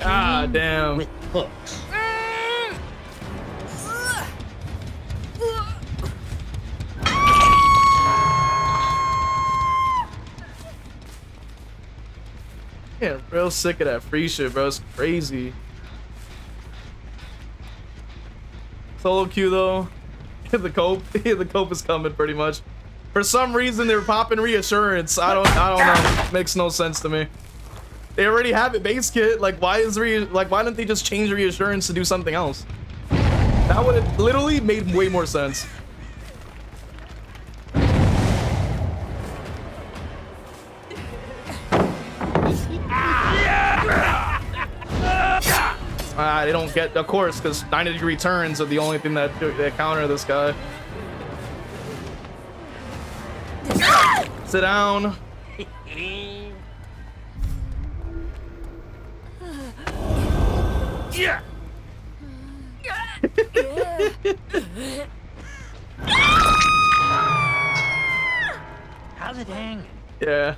Ah, damn. With hooks. Yeah, real sick of that free shit, bro. It's crazy. Solo queue though. The cope is coming pretty much. For some reason they're popping reassurance. I don't know. Makes no sense to me. They already have it base kit. Like why don't they just change reassurance to do something else? That would have literally made way more sense. They don't get, of course, because 90-degree turns are the only thing that counter this guy. Sit down. Yeah. How's it hang? Yeah.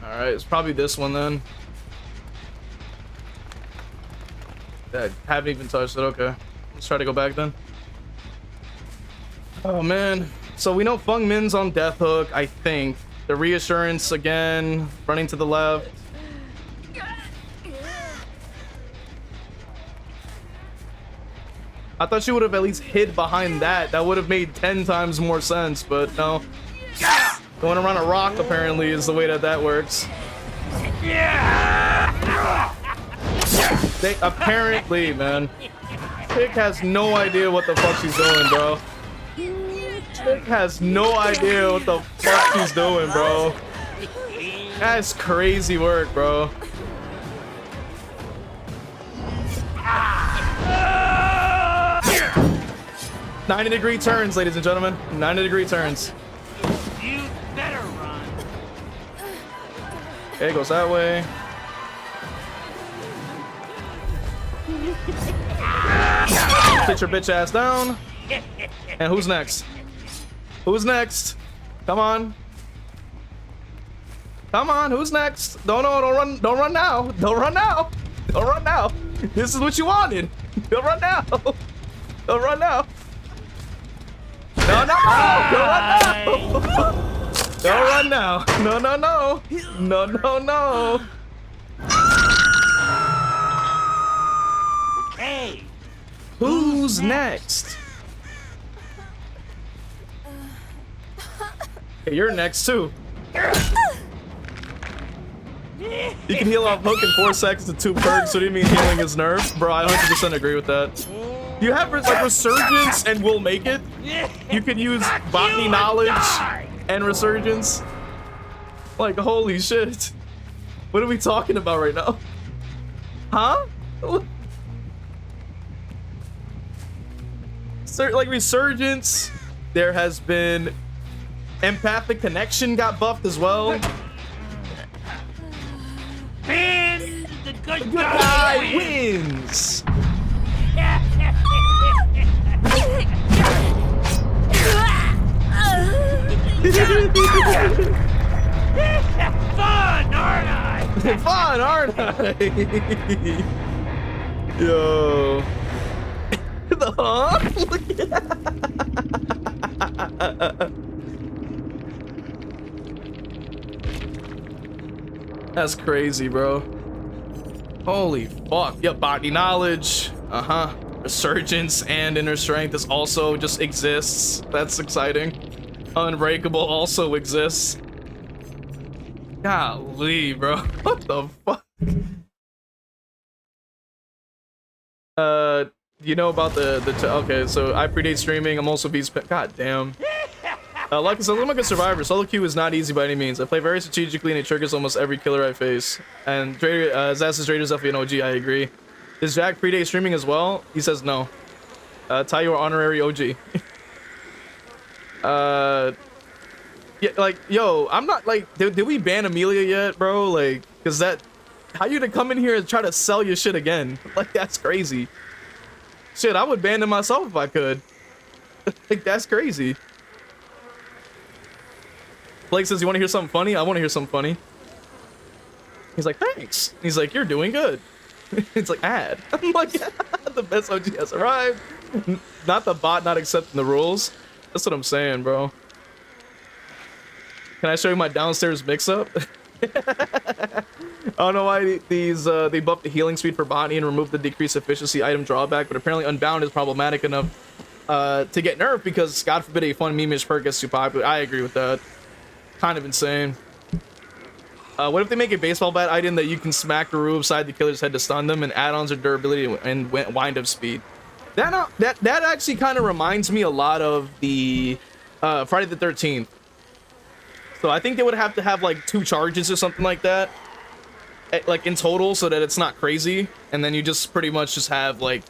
Alright, it's probably this one then. I haven't even touched it. Okay. Let's try to go back then. Oh man. So we know Fung Min's on Death Hook, I think. The reassurance again, running to the left. I thought she would have at least hid behind that. That would have made 10 times more sense, but no. Going around a rock apparently is the way that works. They apparently, man. Chick has no idea what the fuck she's doing, bro. Chick has no idea what the fuck she's doing, bro. That's crazy work, bro. "90-degree turns, ladies and gentlemen. 90-degree turns." You better run. Okay, goes that way. Sit your bitch ass down. And who's next? Who's next? Come on. Come on, who's next? Don't run now. Don't run now. Don't run now. This is what you wanted. Don't run now. Don't run now. No, no, don't run now. Don't run now. No, no, no. No, no, no. Hey, Who's next? Hey, you're next too. You can heal off Hook in 4 seconds to 2 perks. So do you mean healing his nerfs? Bro, I 100% agree with that. You have like Resurgence and Will Make It. You could use Botany Knowledge and Resurgence. Like, holy shit. What are we talking about right now? Huh? Like Resurgence, there has been Empathic Connection got buffed as well. man, the good Guy wins. Fun, aren't I? Fun, aren't I? Yo. The huh? That's crazy, bro. Holy fuck. Yep, Body Knowledge. Uh-huh. Resurgence and Inner Strength is also just exists. That's exciting. Unbreakable also exists. Golly, bro. What the fuck? You know about the okay, so I predate streaming. I'm also V's. God damn. Like I said, I'm a good survivor. Solo queue is not easy by any means. I play very strategically and it triggers almost every killer I face. And Trader, Zass's Trader's definitely an OG, I agree. Is Jack predate streaming as well? He says no. Ty, you are honorary OG. Yeah, like, yo, I'm not like, did we ban Amelia yet, bro? Like, cause that, how you to come in here and try to sell your shit again? Like, that's crazy. Shit, I would ban him myself if I could. Like, that's crazy. Blake says, you want to hear something funny? I want to hear something funny. He's like, thanks. He's like, you're doing good. It's like, ad. I'm like, the best OG has arrived. Not the bot not accepting the rules. That's what I'm saying, bro. Can I show you my downstairs mix-up? I don't know why these they buffed the healing speed for Bonnie and removed the decreased efficiency item drawback, but apparently Unbound is problematic enough to get nerfed because, God forbid, a fun meme-ish perk gets too popular. I agree with that. Kind of insane. What if they make a baseball bat item that you can smack Rue upside the killer's head to stun them, and add-ons are durability and wind-up speed? That actually kind of reminds me a lot of the Friday the 13th. So I think they would have to have like 2 charges or something like that, like in total, so that it's not crazy. And then you just pretty much just have like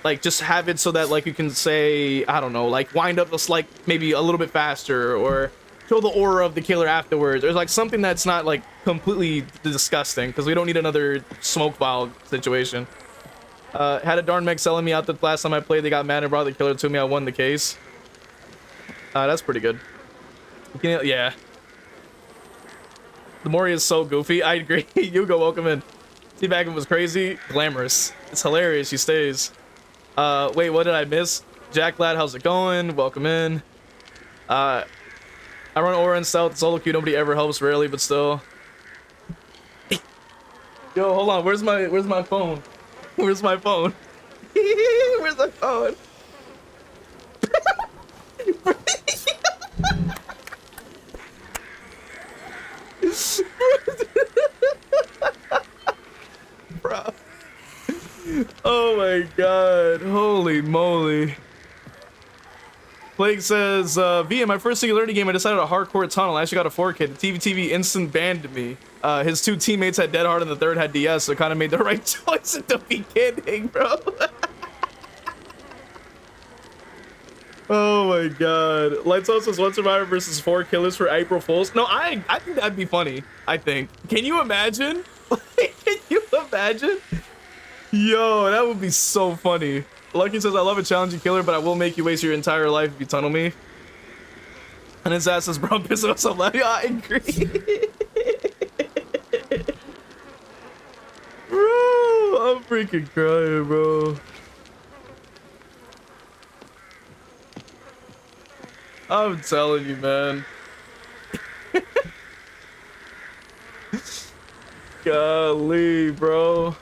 Like, just have it so that, like, you can say, I don't know, like, wind up just, like, maybe a little bit faster, or show the aura of the killer afterwards. There's, like, something that's not, like, completely disgusting, because we don't need another smoke vial situation. Had a darn mech selling me out the last time I played. They got mad and brought the killer to me. I won the case. That's pretty good. Yeah. The Mori is so goofy. I agree. Yugo, welcome in. Teabagging was crazy. Glamorous. It's hilarious. She stays. Wait, what did I miss? Jack Lad, how's it going? Welcome in. I run Aura and Stealth. Solo queue. Nobody ever helps, rarely, but still. Yo, hold on. Where's my phone? Where's my phone? Where's my phone? Bro. Oh my god. Holy moly. Plague says, V, in my first singularity game, I decided a hardcore tunnel. I actually got a 4K. The TV instant banned me. His two teammates had Dead Hard and the third had DS, so it kind of made the right choice at the beginning, bro. Oh my god. Lights Out says 1 survivor versus 4 killers for April Fools. No, I think that'd be funny, I think. Can you imagine? Can you imagine? Yo, that would be so funny. Lucky says, I love a challenging killer, but I will make you waste your entire life if you tunnel me. And his ass says, bro, I'm pissing off so loud. Yeah, I agree. Bro, I'm freaking crying, bro. I'm telling you, man. Golly, bro.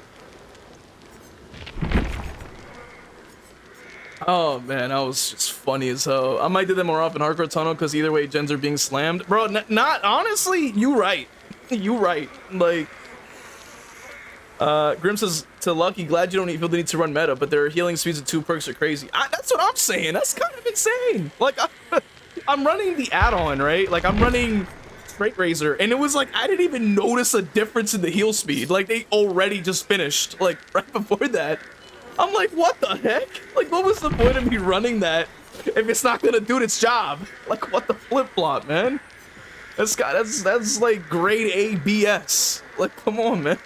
Oh man, that was just funny as hell. I might do that more often, hardcore tunnel, because either way gens are being slammed. Bro, not honestly, you right. You right. Like, Grim says to Lucky, glad you don't feel the need to run meta, but their healing speeds and 2 perks are crazy. That's what I'm saying. That's kind of insane. Like, I'm running the add-on, right? Like, I'm running Straight Razor, and it was like, I didn't even notice a difference in the heal speed. Like, they already just finished, like, right before that. I'm like, what the heck? Like, what was the point of me running that if it's not gonna do its job? Like, what the flip-flop, man? That's like grade A BS. Like, come on, man.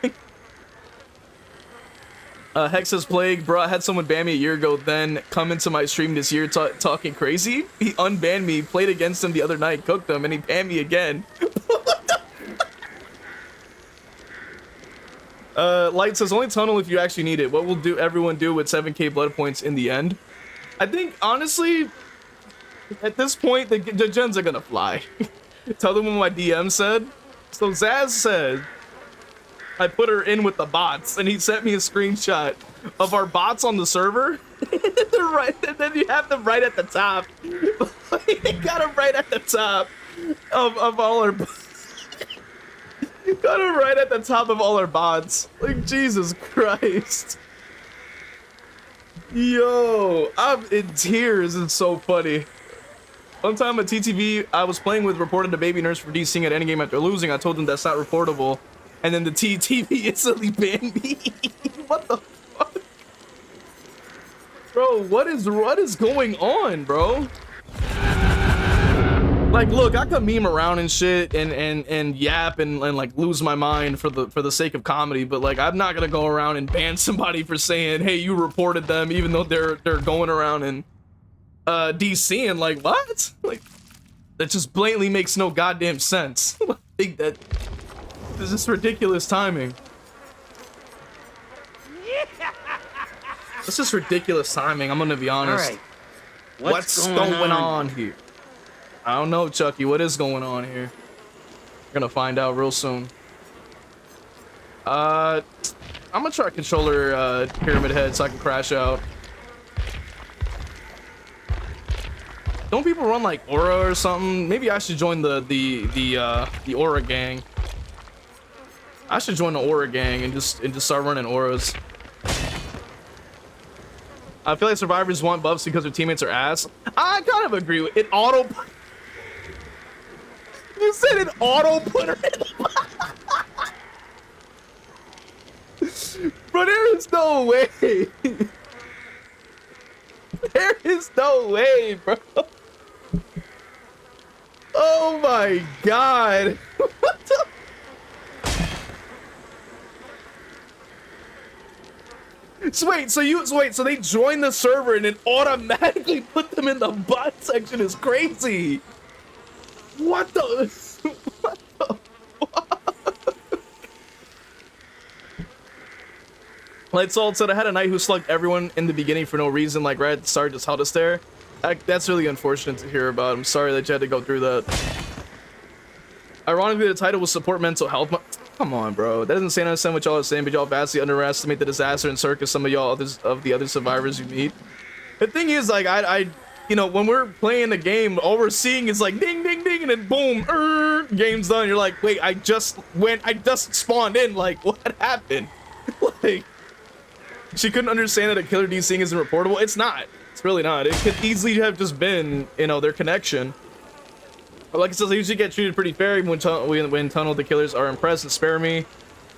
Hex's Plague, bro, I had someone ban me a year ago, then come into my stream this year talking crazy. He unbanned me, played against him the other night, cooked him, and he banned me again. Light says, only tunnel if you actually need it. What will everyone do with 7k blood points in the end? I think, honestly, at this point, the gens are gonna fly. Tell them what my DM said. So Zaz said, I put her in with the bots, and he sent me a screenshot of our bots on the server. They're right, and then you have them right at the top. They got them right at the top of all our bots. Got him right at the top of all our bots. Like, Jesus Christ. Yo, I'm in tears. It's so funny. One time at TTV I was playing with reported a baby nurse for DCing at any game after losing. I told them that's not reportable. And then the TTV instantly banned me. What the fuck? Bro, what is going on, bro? Like, look, I could meme around and shit and yap and like lose my mind for the sake of comedy, but like I'm not gonna go around and ban somebody for saying, hey, you reported them, even though they're going around and DCing. Like, what? Like, that just blatantly makes no goddamn sense. I think that this is ridiculous timing. This is ridiculous timing, I'm gonna be honest. All right. What's going on here? I don't know, Chucky. What is going on here? We're gonna find out real soon. I'm gonna try controller Pyramid Head so I can crash out. Don't people run like Aura or something? Maybe I should join the Aura gang. I should join the Aura gang and just start running Auras. I feel like survivors want buffs because their teammates are ass. I kind of agree with it. Auto. You said an auto put her in the Bro, there is no way. There is no way, bro. Oh my god. What the? So they join the server and it automatically put them in the bot section is crazy. What the? What the fuck? Light Salt said I had a knight who slugged everyone in the beginning for no reason, like right at the start, just held us there. That's really unfortunate to hear about. I'm sorry that you had to go through that. Ironically, the title was support mental health. Come on, bro. That doesn't say I understand what y'all are saying, but y'all vastly underestimate the disaster and circus some of y'all of the other survivors you meet. The thing is, like, you know, when we're playing the game, all we're seeing is like ding, ding, ding, and then boom, game's done. You're like, wait, I just spawned in. Like, what happened? Like, she couldn't understand that a killer DCing isn't reportable. It's not. It's really not. It could easily have just been, you know, their connection. But like it says, I usually get treated pretty fair when tunnel the killers are impressed and spare me.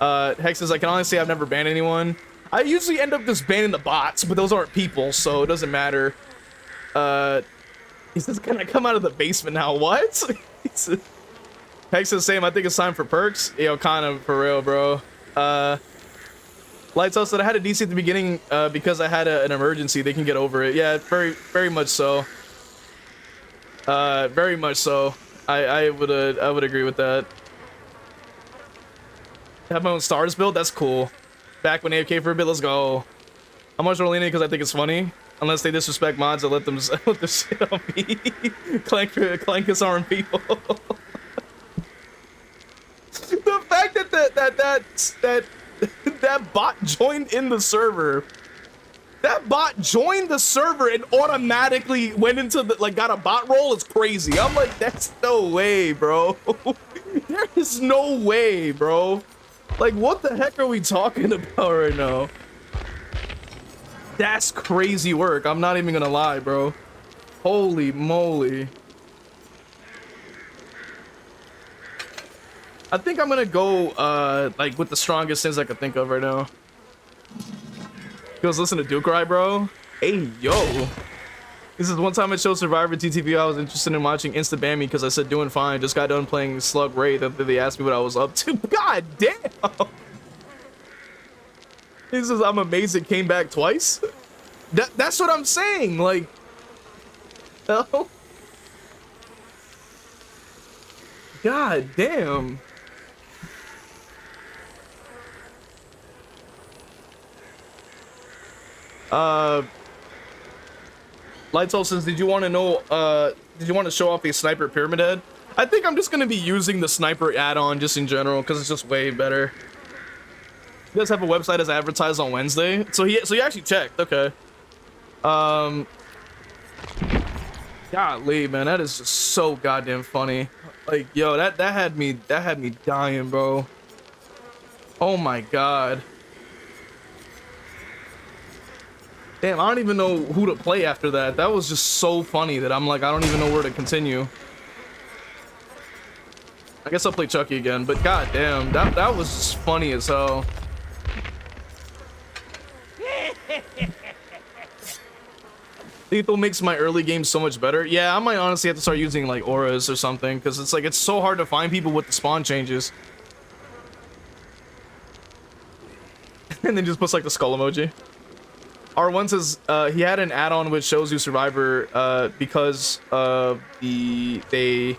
Hex says, I can honestly say I've never banned anyone. I usually end up just banning the bots, but those aren't people, so it doesn't matter. He says, can I come out of the basement now? What? Hex says, same, I think it's time for perks. Yo, kind of, for real, bro. Lights Out said I had a DC at the beginning because I had an emergency. They can get over it. Yeah, very, very much so. Very much so. I would agree with that. Have my own stars built? That's cool. Back when AFK for a bit, let's go. I'm much more lenient because I think it's funny. Unless they disrespect mods, I let them shit on me. clank his arm people. The fact that bot joined in the server. That bot joined the server and automatically went into the, like, got a bot roll is crazy. I'm like, that's no way, bro. There is no way, bro. Like, what the heck are we talking about right now? That's crazy work. I'm not even gonna lie, bro. Holy moly. I think I'm gonna go, like, with the strongest things I can think of right now. Goes listen to Duke Ride, bro. Hey, yo. This is one time I showed Survivor TTV. I was interested in watching Insta ban me because I said doing fine. Just got done playing Slug Raid. They asked me what I was up to. God damn. He says I'm amazed it came back twice. That's what I'm saying. Like, hell. God damn. Lights says, did you want to know, did you want to show off a sniper pyramid head? I think I'm just going to be using the sniper add-on just in general because it's just way better. He does have a website as advertised on Wednesday. So he actually checked. Okay. Golly, man, that is just so goddamn funny. Like, yo, that had me dying, bro. Oh my god. Damn, I don't even know who to play after that. That was just so funny that I'm like, I don't even know where to continue. I guess I'll play Chucky again, but goddamn, that was just funny as hell. Lethal makes my early game so much better. Yeah, I might honestly have to start using like auras or something because it's like it's so hard to find people with the spawn changes. And then just puts like the skull emoji. R1 says he had an add-on which shows you Survivor because they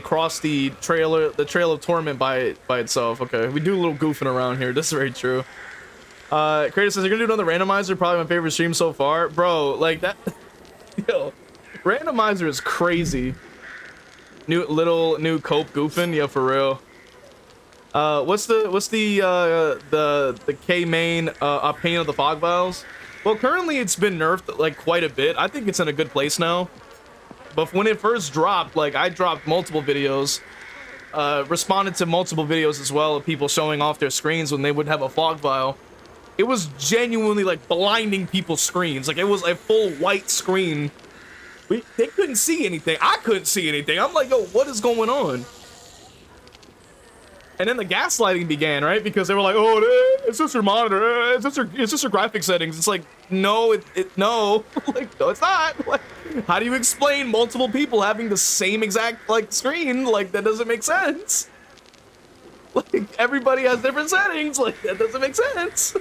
crossed the trail of torment by itself. Okay, we do a little goofing around here. This is very true. Kratos says you're gonna do another randomizer. Probably my favorite stream so far, bro. Like that. Yo, randomizer is crazy. New cope goofing. Yeah, for real. What's the K main Pain of the Fog Vials? Well, currently it's been nerfed like quite a bit. I think it's in a good place now. But when it first dropped, like I dropped multiple videos, responded to multiple videos as well of people showing off their screens when they would have a fog vial. It was genuinely like blinding people's screens. Like it was a full white screen. They couldn't see anything. I couldn't see anything. I'm like, yo, what is going on? And then the gaslighting began, right? Because they were like, "Oh, it's just your monitor. It's just your graphic settings." It's like, no, no, like, no, it's not. Like, how do you explain multiple people having the same exact like screen? Like, that doesn't make sense. Like, everybody has different settings. Like, that doesn't make sense.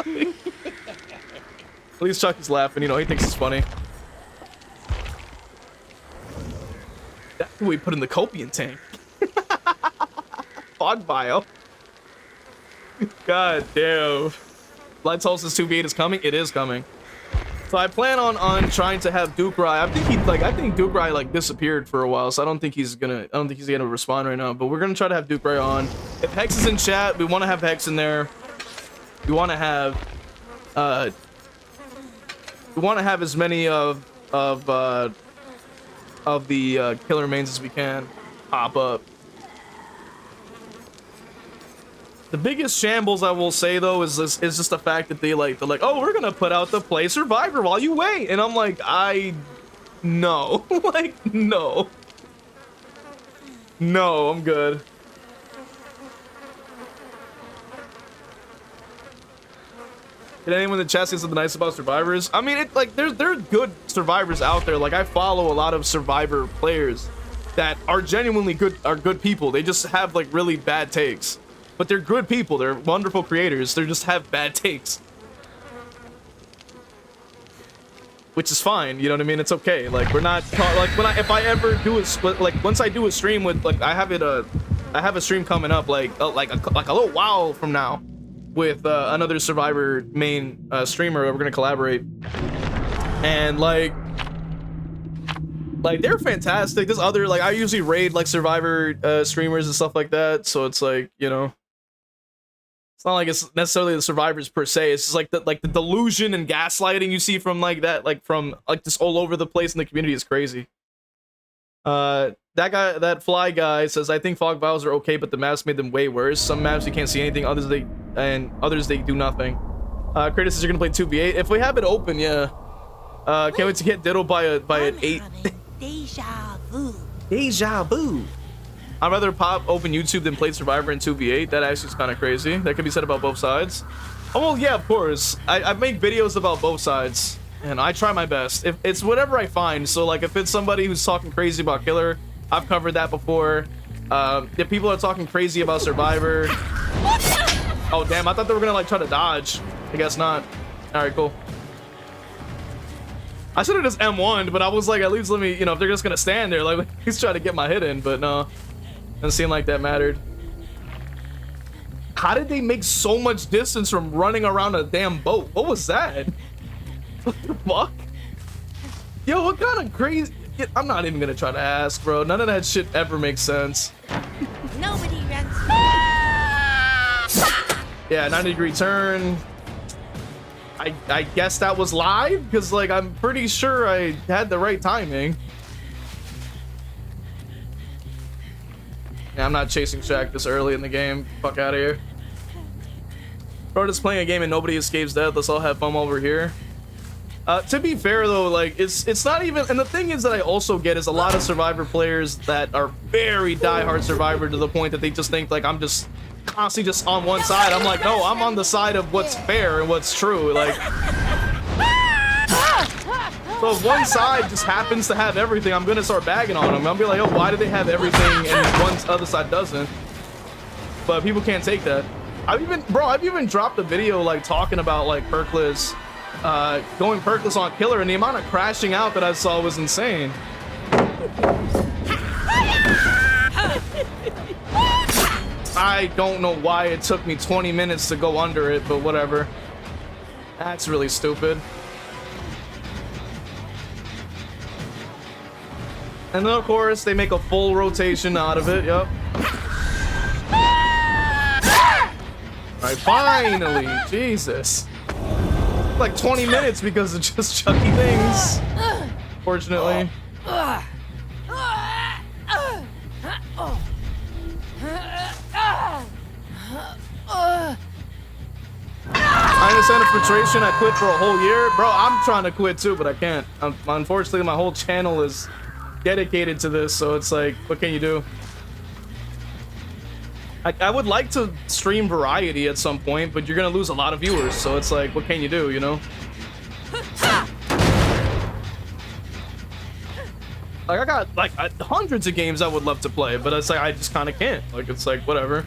Like, at least Chucky's laughing. You know, he thinks it's funny. That's what we put in the Copium tank. Fog bio. God damn. Light Solstice 2v8 is coming. It is coming. So I plan on trying to have Duke Rai. I think Duke Rai like disappeared for a while, so I don't think he's gonna respond right now. But we're gonna try to have Duke Rai on. If Hex is in chat, we want to have Hex in there. We want to have as many of the killer mains as we can pop up. The biggest shambles I will say though is just the fact that they're like, oh, we're gonna put out the Play Survivor while you wait, and I'm like, no, like, no, I'm good. Did anyone in the chat say something nice about survivors? I mean, there are good survivors out there. Like, I follow a lot of survivor players that are genuinely good people. They just have like really bad takes. But they're good people. They're wonderful creators. They just have bad takes, which is fine. You know what I mean? It's okay. Like, we're not like if I ever do once I do a stream with like I have a stream coming up like a little while from now with another Survivor main streamer. We're gonna collaborate, and like they're fantastic. There's other I usually raid like Survivor streamers and stuff like that. So it's like, you know. It's not like it's necessarily the survivors per se. It's just like the delusion and gaslighting you see from from just all over the place in the community is crazy. That Fly guy says, I think fog vials are okay, but the maps made them way worse. Some maps you can't see anything, others they do nothing. Kratos says you're gonna play 2v8. If we have it open, yeah. Can't wait to get diddled by an 8. Deja vu. Deja vu. I'd rather pop open YouTube than play Survivor in 2v8. That actually is kind of crazy. That can be said about both sides. Oh, well, yeah, of course. I make videos about both sides, and I try my best. If it's whatever I find. So, like, if it's somebody who's talking crazy about Killer, I've covered that before. If people are talking crazy about Survivor... Oh, damn, I thought they were gonna, like, try to dodge. I guess not. Alright, cool. I should have just M1'd, but I was like, at least let me, you know, if they're just gonna stand there, like, he's trying to get my hit in, but no. Doesn't seem like that mattered. How did they make so much distance from running around a damn boat? What was that? What the fuck? Yo, what kind of crazy... I'm not even gonna try to ask, bro. None of that shit ever makes sense. Nobody runs. Yeah, 90-degree turn. I guess that was live? Because, like, I'm pretty sure I had the right timing. Yeah, I'm not chasing Shaq this early in the game. Fuck out of here. Bro, just playing a game and nobody escapes death. Let's all have fun over here. To be fair, though, like, it's not even... And the thing is that I also get is a lot of Survivor players that are very diehard Survivor to the point that they just think, like, I'm just constantly just on one side. I'm like, no, I'm on the side of what's fair and what's true. Like... So if one side just happens to have everything, I'm gonna start bagging on them. I'll be like, oh, why do they have everything and one other side doesn't? But people can't take that. I've even dropped a video like talking about like perkless, going perkless on Killer, and the amount of crashing out that I saw was insane. I don't know why it took me 20 minutes to go under it, but whatever. That's really stupid. And then, of course, they make a full rotation out of it. Yep. Alright, finally! Jesus. Like 20 minutes because of just Chucky things. Fortunately. I understand the frustration. I quit for a whole year. Bro, I'm trying to quit too, but I can't. Unfortunately, my whole channel is dedicated to this, so it's like, what can you do? I would like to stream variety at some point, but you're gonna lose a lot of viewers, so it's like, what can you do, you know? Like, I got like hundreds of games I would love to play, but it's like I just kind of can't. Like, it's like whatever,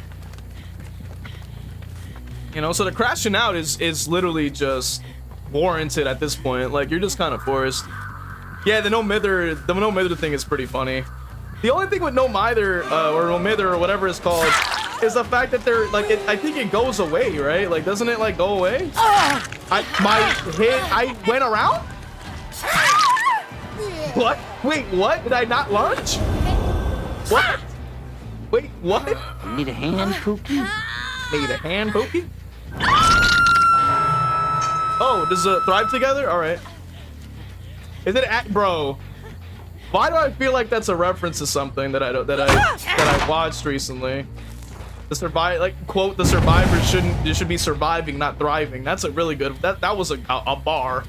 you know. So the crashing out is literally just warranted at this point. Like, you're just kind of forced. Yeah, the no mither thing is pretty funny. The only thing with no mither or no mither or whatever it's called is the fact that they're like, I think it goes away, right? Like, doesn't it like go away? I went around. What? Wait, what? Did I not launch? What? Wait, what? Need a hand, Pookie? Need a hand, Pookie? Oh, does it thrive together? All right. Is it at, bro? Why do I feel like that's a reference to something that I watched recently? The quote, the survivors should be surviving, not thriving. That's a really good, that was a bar.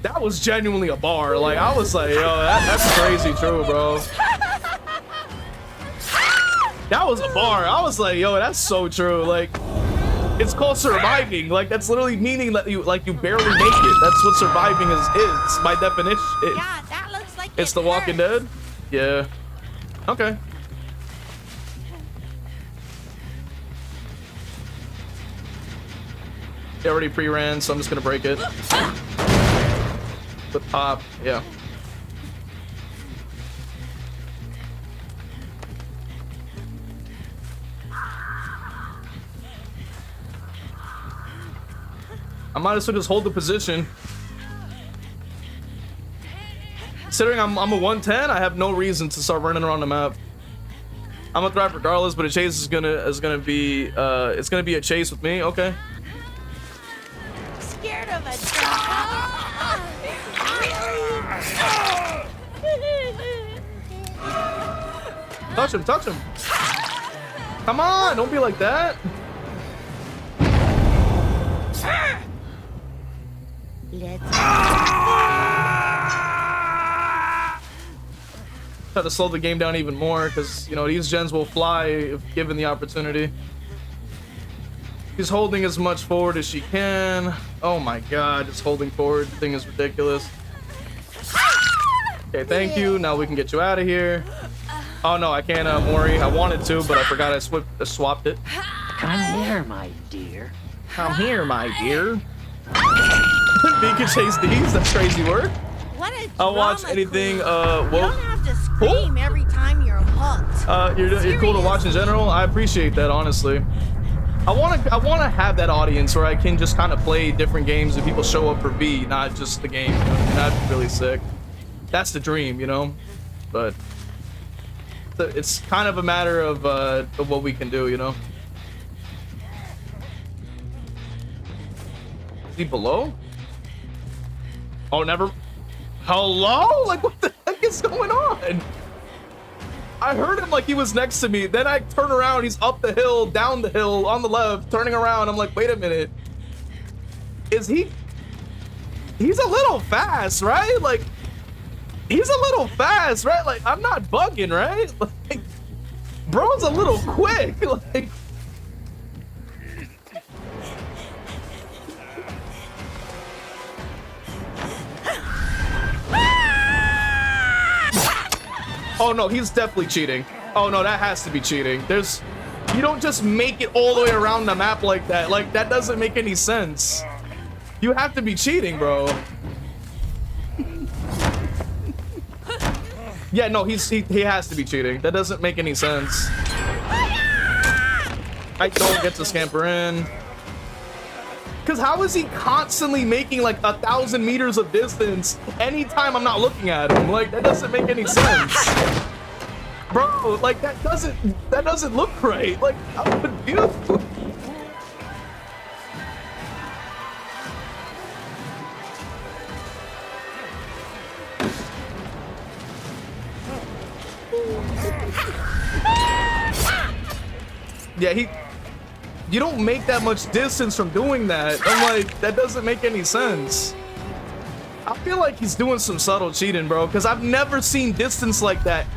That was genuinely a bar. Like, I was like, yo, that's crazy true, bro. That was a bar. I was like, yo, that's so true. Like, it's called surviving. Like, that's literally meaning that you barely make it. That's what surviving is by definition. Yeah, that looks like It's The Walking Dead? Yeah. Okay. It already pre-ran, so I'm just gonna break it. The pop, yeah. I might as well just hold the position. Considering I'm a 110, I have no reason to start running around the map. I'm gonna thrive regardless, but a chase is gonna be it's gonna be a chase with me. Okay. Scared of a dog. Touch him, touch him. Come on, don't be like that. Let's Try to slow the game down even more, because, you know, these gens will fly if given the opportunity. She's holding as much forward as she can. Oh my god, just holding forward. The thing is ridiculous. Okay, thank you. Now we can get you out of here. Oh no, I can't, Mori. I wanted to, but I forgot I swapped it. Come here, my dear. Come here, my dear. You can chase these. That's crazy work. What a I'll watch drama anything. queen. Well, You don't have to scream every time you're hooked. You're cool to watch in general. I appreciate that, honestly. I wanna have that audience where I can just kind of play different games and people show up for V, not just the game. That'd be really sick. That's the dream, you know. But it's kind of a matter of what we can do, you know. Is he below? Oh, never. Hello? Like, what the heck is going on? I heard him like he was next to me. Then I turn around, he's up the hill, down the hill, on the left, turning around. I'm like, wait a minute. Is he? He's a little fast, right? Like, he's a little fast, right? Like, I'm not bugging, right? Like, bro's a little quick. Like, oh no, he's definitely cheating. Oh no, that has to be cheating. You don't just make it all the way around the map like that. Like, that doesn't make any sense. You have to be cheating, bro. Yeah, no, he has to be cheating. That doesn't make any sense. I don't get to scamper in. Because how is he constantly making like 1,000 meters of distance anytime I'm not looking at him? Like, that doesn't make any sense. Bro, like, that doesn't look right. Like, I'm confused. Yeah, you don't make that much distance from doing that. I'm like, that doesn't make any sense. I feel like he's doing some subtle cheating, bro, because I've never seen distance like that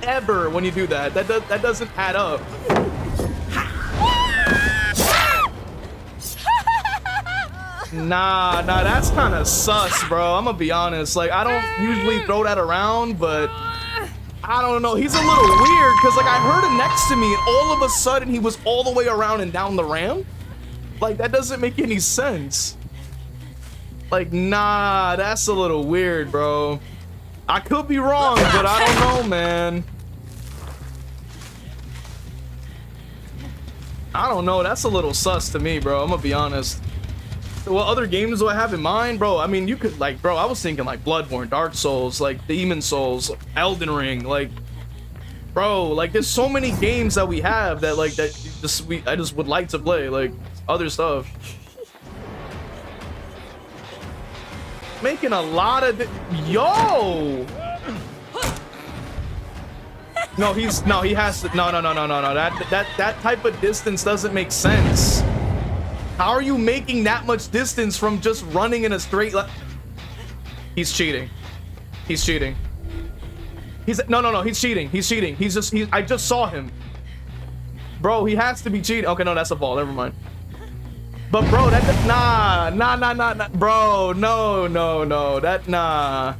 ever when you do that. That doesn't add up. Nah, that's kind of sus, bro. I'm gonna be honest. Like, I don't usually throw that around, but I don't know. He's a little weird because, like, I heard it next to me, and all of a sudden he was all the way around and down the ramp. Like, that doesn't make any sense. Like, nah, that's a little weird, bro. I could be wrong, but I don't know, man. I don't know. That's a little sus to me, bro. I'm gonna be honest. What other games do I have in mind, bro? I mean, you could, like, bro, I was thinking like Bloodborne, Dark Souls, like Demon Souls, Elden Ring, like, bro, like there's so many games that we have that like that just I just would like to play, like other stuff. Making a lot of yo. No, he has to. No. That type of distance doesn't make sense. How are you making that much distance from just running in a straight line? He's cheating. He's cheating. No. He's cheating. I just saw him. Bro, he has to be cheating. Okay, no, that's a ball. Never mind. But bro, nah. Bro, no. Nah.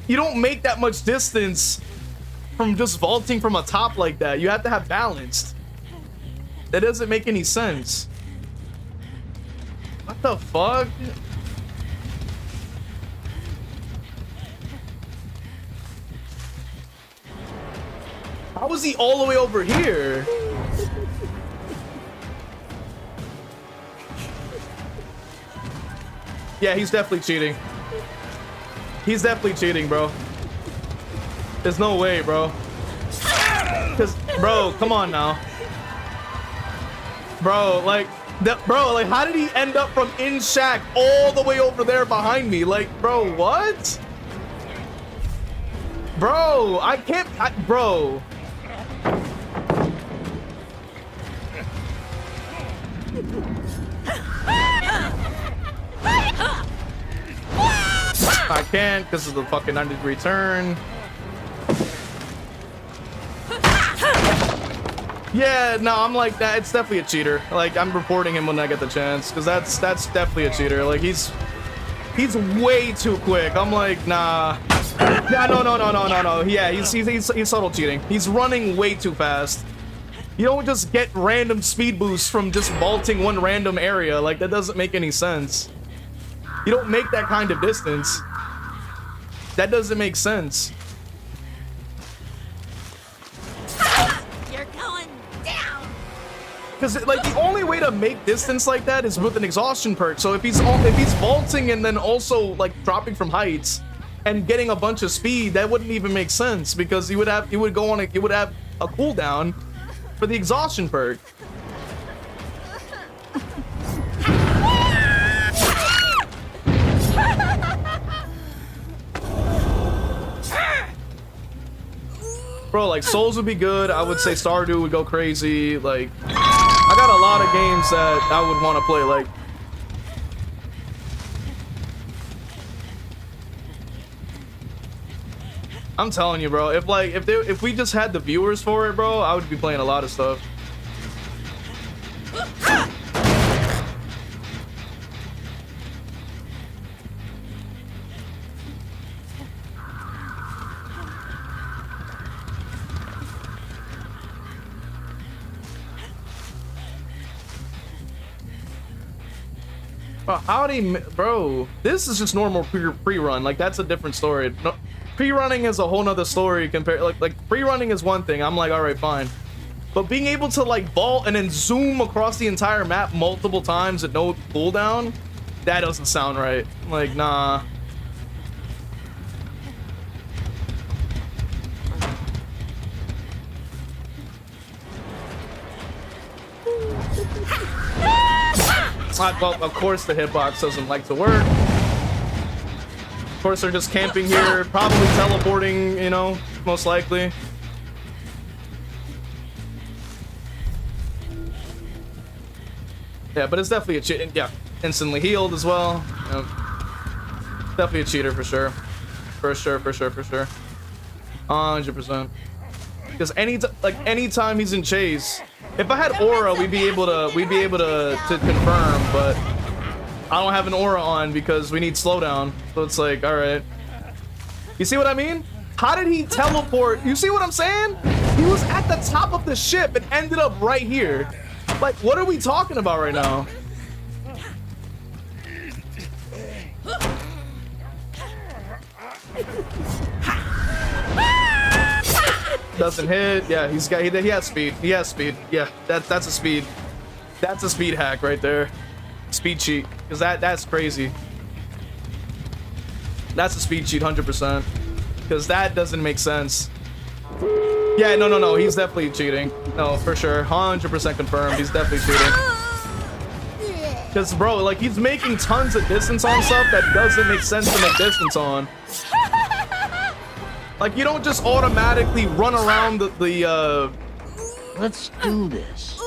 You don't make that much distance from just vaulting from a top like that. You have to have balance. That doesn't make any sense. What the fuck? How was he all the way over here? Yeah, he's definitely cheating. He's definitely cheating, bro. There's no way, bro. Cause, bro, come on now. Bro, like, how did he end up from in shack all the way over there behind me? Like, bro, what? Bro, I can't, bro. I can't because of the fucking 90-degree turn. Yeah, no, I'm like that. It's definitely a cheater. Like, I'm reporting him when I get the chance because that's definitely a cheater. Like, he's way too quick. I'm like, nah. Yeah, no. Yeah, he's subtle cheating. He's running way too fast. You don't just get random speed boosts from just vaulting one random area. Like, that doesn't make any sense. You don't make that kind of distance. That doesn't make sense. You're going down. Because like the only way to make distance like that is with an exhaustion perk. So if he's vaulting and then also like dropping from heights and getting a bunch of speed, that wouldn't even make sense because he would have a cooldown for the exhaustion perk. Bro, like Souls would be good. I would say Stardew would go crazy. Like, I got a lot of games that I would want to play. Like, I'm telling you, bro. If we just had the viewers for it, bro, I would be playing a lot of stuff. Bro, this is just normal pre-run. Like, that's a different story. No, pre-running is a whole nother story compared. Like pre-running is one thing. I'm like, all right, fine. But being able to like vault and then zoom across the entire map multiple times at no cooldown, that doesn't sound right. Like, nah. Well, of course the hitbox doesn't like to work. Of course they're just camping here, probably teleporting, you know, most likely. Yeah, but it's definitely a cheat. Yeah, instantly healed as well. Yeah. Definitely a cheater for sure. For sure. 100%. Because anytime he's in chase, if I had aura, we'd be able to confirm, but I don't have an aura on because we need slowdown. So it's like, all right. You see what I mean? How did he teleport? You see what I'm saying? He was at the top of the ship and ended up right here. Like, what are we talking about right now? Doesn't hit. Yeah, he has speed. He has speed. Yeah, that's a speed. That's a speed hack right there. Speed cheat. Because that's crazy. That's a speed cheat 100%. Because that doesn't make sense. Yeah, no. He's definitely cheating. No, for sure. 100% confirmed. He's definitely cheating. Because, bro, like, he's making tons of distance on stuff that doesn't make sense to make distance on. Like, you don't just automatically run around Let's do this.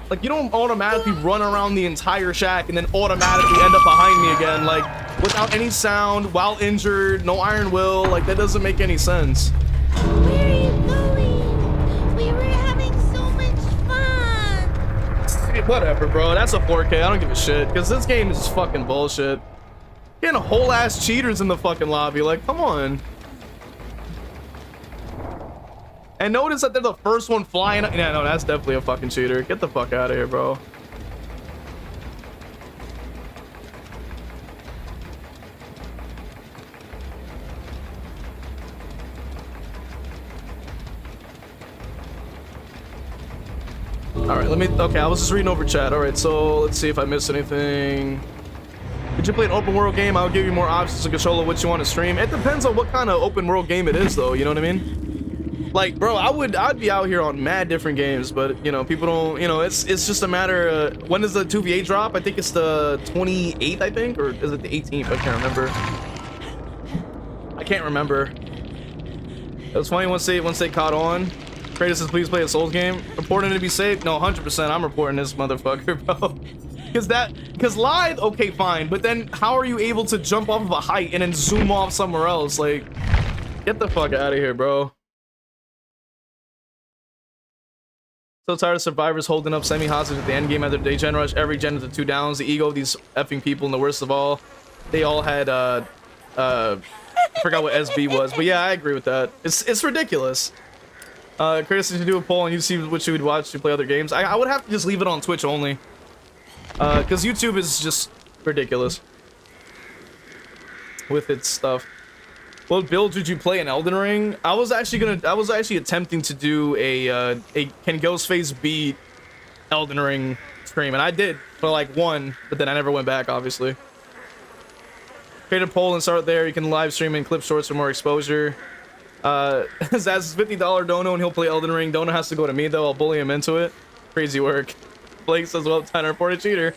Like, you don't automatically run around the entire shack and then automatically end up behind me again, like, without any sound, while injured, no iron will. Like, that doesn't make any sense. Where are you going? We were having so much fun. Hey, whatever, bro. That's a 4K. I don't give a shit. Because this game is fucking bullshit. Getting whole ass cheaters in the fucking lobby. Like, come on. And notice that they're the first one flying. Yeah, no, that's definitely a fucking cheater. Get the fuck out of here, bro. All right, okay, I was just reading over chat. All right, so let's see if I missed anything. Could you play an open world game? I'll give you more options to control what you want to stream. It depends on what kind of open world game it is, though. You know what I mean? Like, bro, I'd be out here on mad different games, but you know, people don't. You know, it's just a matter of when does the 2v8 drop? I think it's the 28th, I think, or is it the 18th? I can't remember. I can't remember. It was funny once they caught on. Kratos says, please play a Souls game. Reporting to be safe? No, 100%. I'm reporting this motherfucker, bro. Because live, okay, fine. But then how are you able to jump off of a height and then zoom off somewhere else? Like, get the fuck out of here, bro. So tired of survivors holding up semi-hostage at the end game after they gen rush every gen to 2 downs. The ego of these effing people, and the worst of all, they all had I forgot what SB was, but yeah, I agree with that. It's ridiculous. Chris, you should do a poll and you see what you would watch to play other games. I would have to just leave it on Twitch only. Because YouTube is just ridiculous with its stuff. What build did you play in Elden Ring? I was actually attempting to do a can Ghostface beat Elden Ring stream, and I did for like one, but then I never went back, obviously. Create a poll and start there. You can live stream and clip shorts for more exposure. Zaz's $50 dono and he'll play Elden Ring. Dono has to go to me though. I'll bully him into it. Crazy work. Blake says, well, time to report a cheater.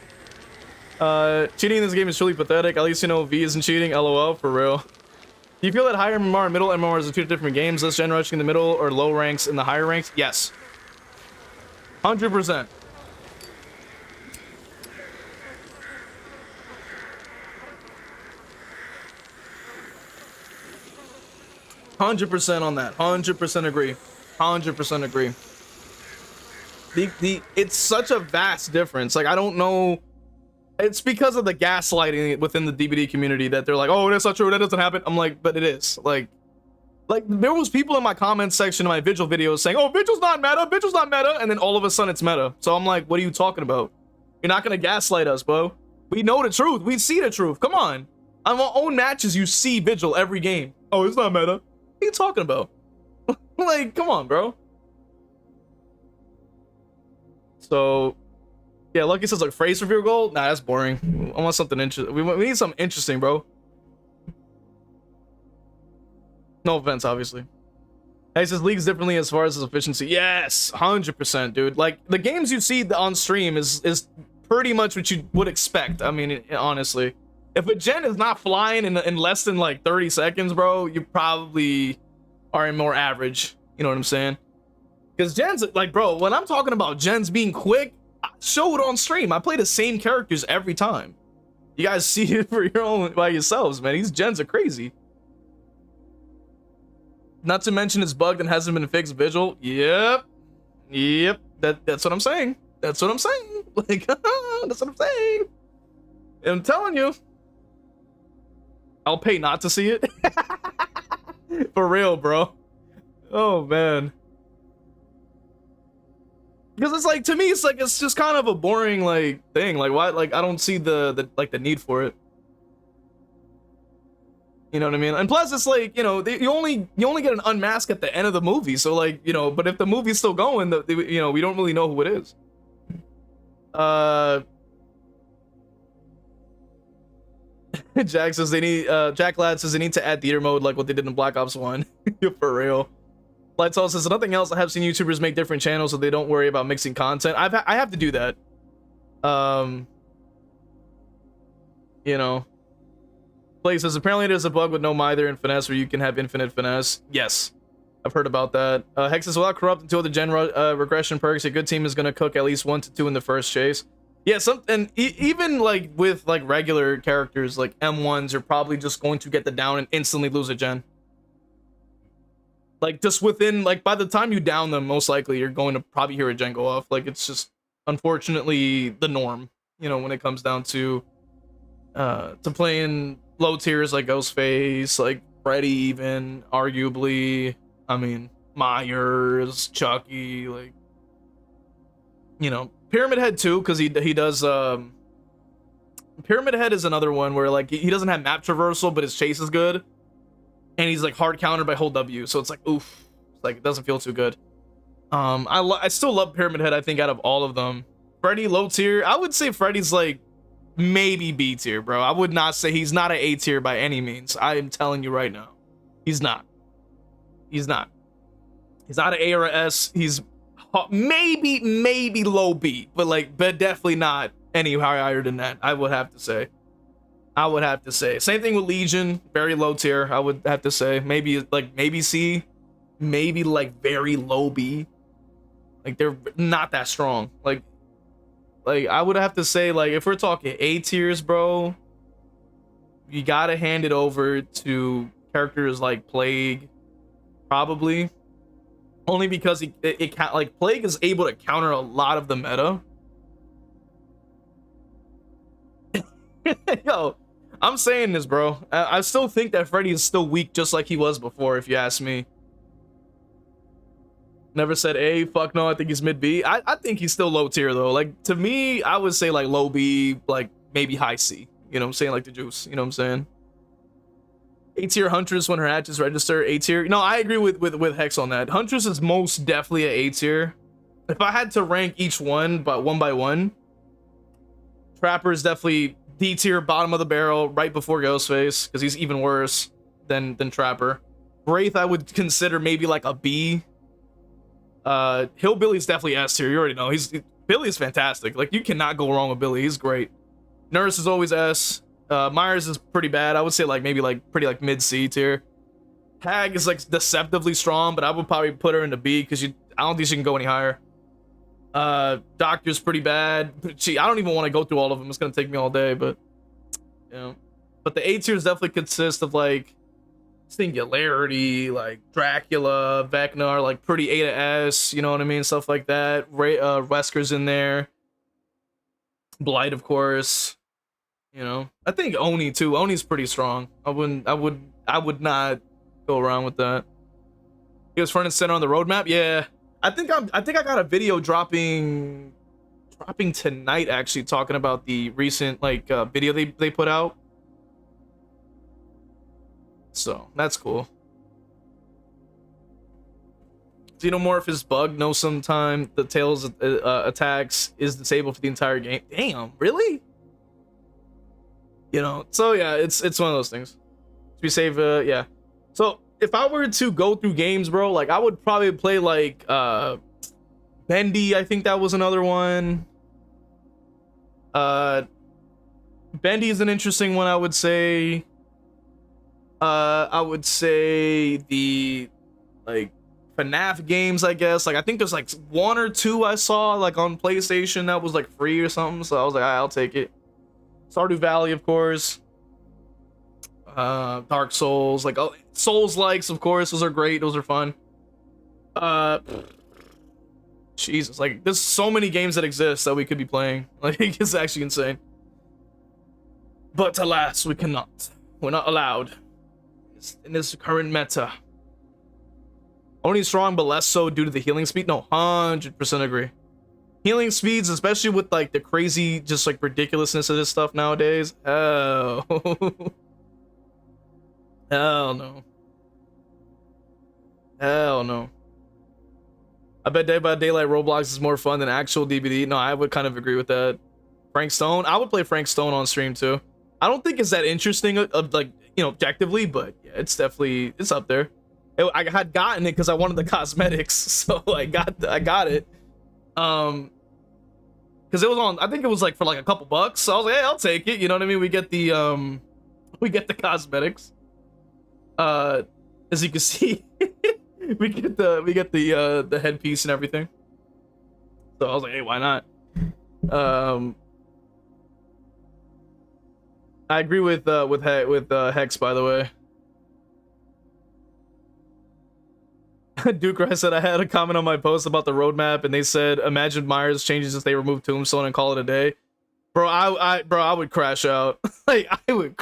Cheating in this game is truly pathetic. At least you know V isn't cheating. LOL, for real. Do you feel that higher MMR and middle MMRs are two different games? Less gen rushing in the middle or low ranks in the higher ranks? Yes. 100%. On that. 100% agree. 100% agree. It's such a vast difference. Like, I don't know. It's because of the gaslighting within the DBD community that they're like, oh, that's not true, that doesn't happen. I'm like, but it is. Like there was people in my comments section of my Vigil videos saying, oh, Vigil's not meta, and then all of a sudden it's meta. So I'm like, what are you talking about? You're not gonna gaslight us, bro. We know the truth. We see the truth. Come on. On our own matches, you see Vigil every game. Oh, it's not meta. What are you talking about? Like, come on, bro. So, yeah, Lucky says, like, phrase reveal goal? Nah, that's boring. I want something interesting. We need something interesting, bro. No offense, obviously. He says, leagues differently as far as its efficiency. Yes, 100%, dude. Like, the games you see on stream is pretty much what you would expect. I mean, honestly. If a gen is not flying in less than, like, 30 seconds, bro, you probably are more average. You know what I'm saying? Because gens, like, bro, when I'm talking about gens being quick, I show it on stream. I play the same characters every time. You guys see it for your own by yourselves, man. These gens are crazy. Not to mention it's bugged and hasn't been fixed. Vigil. Yep. That's what I'm saying. That's what I'm saying. Like, that's what I'm saying. I'm telling you. I'll pay not to see it. For real, bro. Oh, man. Because it's like, to me, it's like, it's just kind of a boring, like, thing. Like, why? Like, I don't see the need for it. You know what I mean? And plus, it's like, you know, you only get an unmask at the end of the movie. So, like, you know, but if the movie's still going, you know, we don't really know who it is. Jack says they need, Jack Ladd says they need to add theater mode like what they did in Black Ops 1. For real. Lightsaw says nothing else. I have seen YouTubers make different channels so they don't worry about mixing content. I have to do that. You know. Play says apparently there's a bug with no mither and finesse where you can have infinite finesse. Yes, I've heard about that. Hex says without corrupt until the gen regression perks, a good team is gonna cook at least 1 to 2 in the first chase. Yeah, and even like with like regular characters like M1s, you're probably just going to get the down and instantly lose a gen. Like just within, like by the time you down them, most likely you're going to probably hear a gen go off. Like it's just unfortunately the norm, you know, when it comes down to playing low tiers like Ghostface, like Freddy, even arguably. I mean Myers, Chucky, like, you know, Pyramid Head too, because he does. Pyramid Head is another one where like he doesn't have map traversal, but his chase is good. And he's like hard countered by hold W, so it's like oof, like it doesn't feel too good. I still love Pyramid Head. I think out of all of them, Freddy low tier. I would say Freddy's like maybe B tier, bro. I would not say he's not an A tier by any means. I am telling you right now, he's not. He's not. He's not an A or an S. He's maybe low B, but definitely not any higher than that. I would have to say. Same thing with Legion, very low tier. I would have to say maybe C, maybe like very low B. Like they're not that strong. Like I would have to say, like, if we're talking A tiers, bro, you gotta hand it over to characters like Plague, probably. Only because like Plague is able to counter a lot of the meta. Yo, I'm saying this, bro. I still think that Freddy is still weak, just like he was before, if you ask me. Never said A. Fuck no, I think he's mid B. I think he's still low tier though. Like to me, I would say like low B, like maybe high C. You know what I'm saying? Like the juice. You know what I'm saying? A tier Huntress when her hatches register. A tier. No, I agree with Hex on that. Huntress is most definitely an A tier. If I had to rank each one, but one by one, Trapper is definitely D tier, bottom of the barrel, right before Ghostface, because he's even worse than Trapper. Wraith I would consider maybe like a B. Hillbilly's definitely S tier. You already know Billy is fantastic. Like you cannot go wrong with Billy. He's great. Nurse is always S. Myers is pretty bad. I would say like maybe like pretty like mid C tier. Hag is like deceptively strong, but I would probably put her into B because I don't think she can go any higher. Doctor's pretty bad. I don't even want to go through all of them. It's gonna take me all day, but you know. But the A tiers definitely consist of like Singularity, like Dracula, Vecna are like pretty A to S, you know what I mean? Stuff like that. Wesker's in there. Blight, of course. You know, I think Oni too. Oni's pretty strong. I would not go around with that. He was front and center on the roadmap. Yeah, I think I got a video dropping tonight, actually, talking about the recent like video they put out. So that's cool. Xenomorph is bugged. No, sometime the Tails attacks is disabled for the entire game. Damn, really? You know, so yeah, it's one of those things. To be safe, yeah. So if I were to go through games, bro, like I would probably play like Bendy. I think that was another one. Bendy is an interesting one, I would say. I would say the like FNAF games, I guess. Like I think there's like 1 or 2 I saw like on PlayStation that was like free or something. So I was like, I'll take it. Stardew Valley, of course. Dark Souls, like Souls likes, of course. Those are great. Those are fun. Jesus, like there's so many games that exist that we could be playing. Like it's actually insane. But alas, we cannot. We're not allowed. In this current meta. Only strong, but less so due to the healing speed. No, 100% agree. Healing speeds, especially with like the crazy, just like ridiculousness of this stuff nowadays. Oh, hell no. Hell no. I bet Dead by Daylight Roblox is more fun than actual DBD. No, I would kind of agree with that. Frank Stone, I would play Frank Stone on stream too. I don't think it's that interesting, like, you know, objectively, but yeah, it's definitely, it's up there. I had gotten it because I wanted the cosmetics, so I got it. Because it was on, I think it was like for like a couple bucks, so I was like, hey, I'll take it. You know what I mean? We get the cosmetics. As you can see, we get the headpiece and everything. So I was like, hey, why not? I agree with Hex, by the way. Duke Rice said I had a comment on my post about the roadmap, and they said, "Imagine Myers changes if they remove Tombstone and call it a day." Bro, I would crash out. Like I would.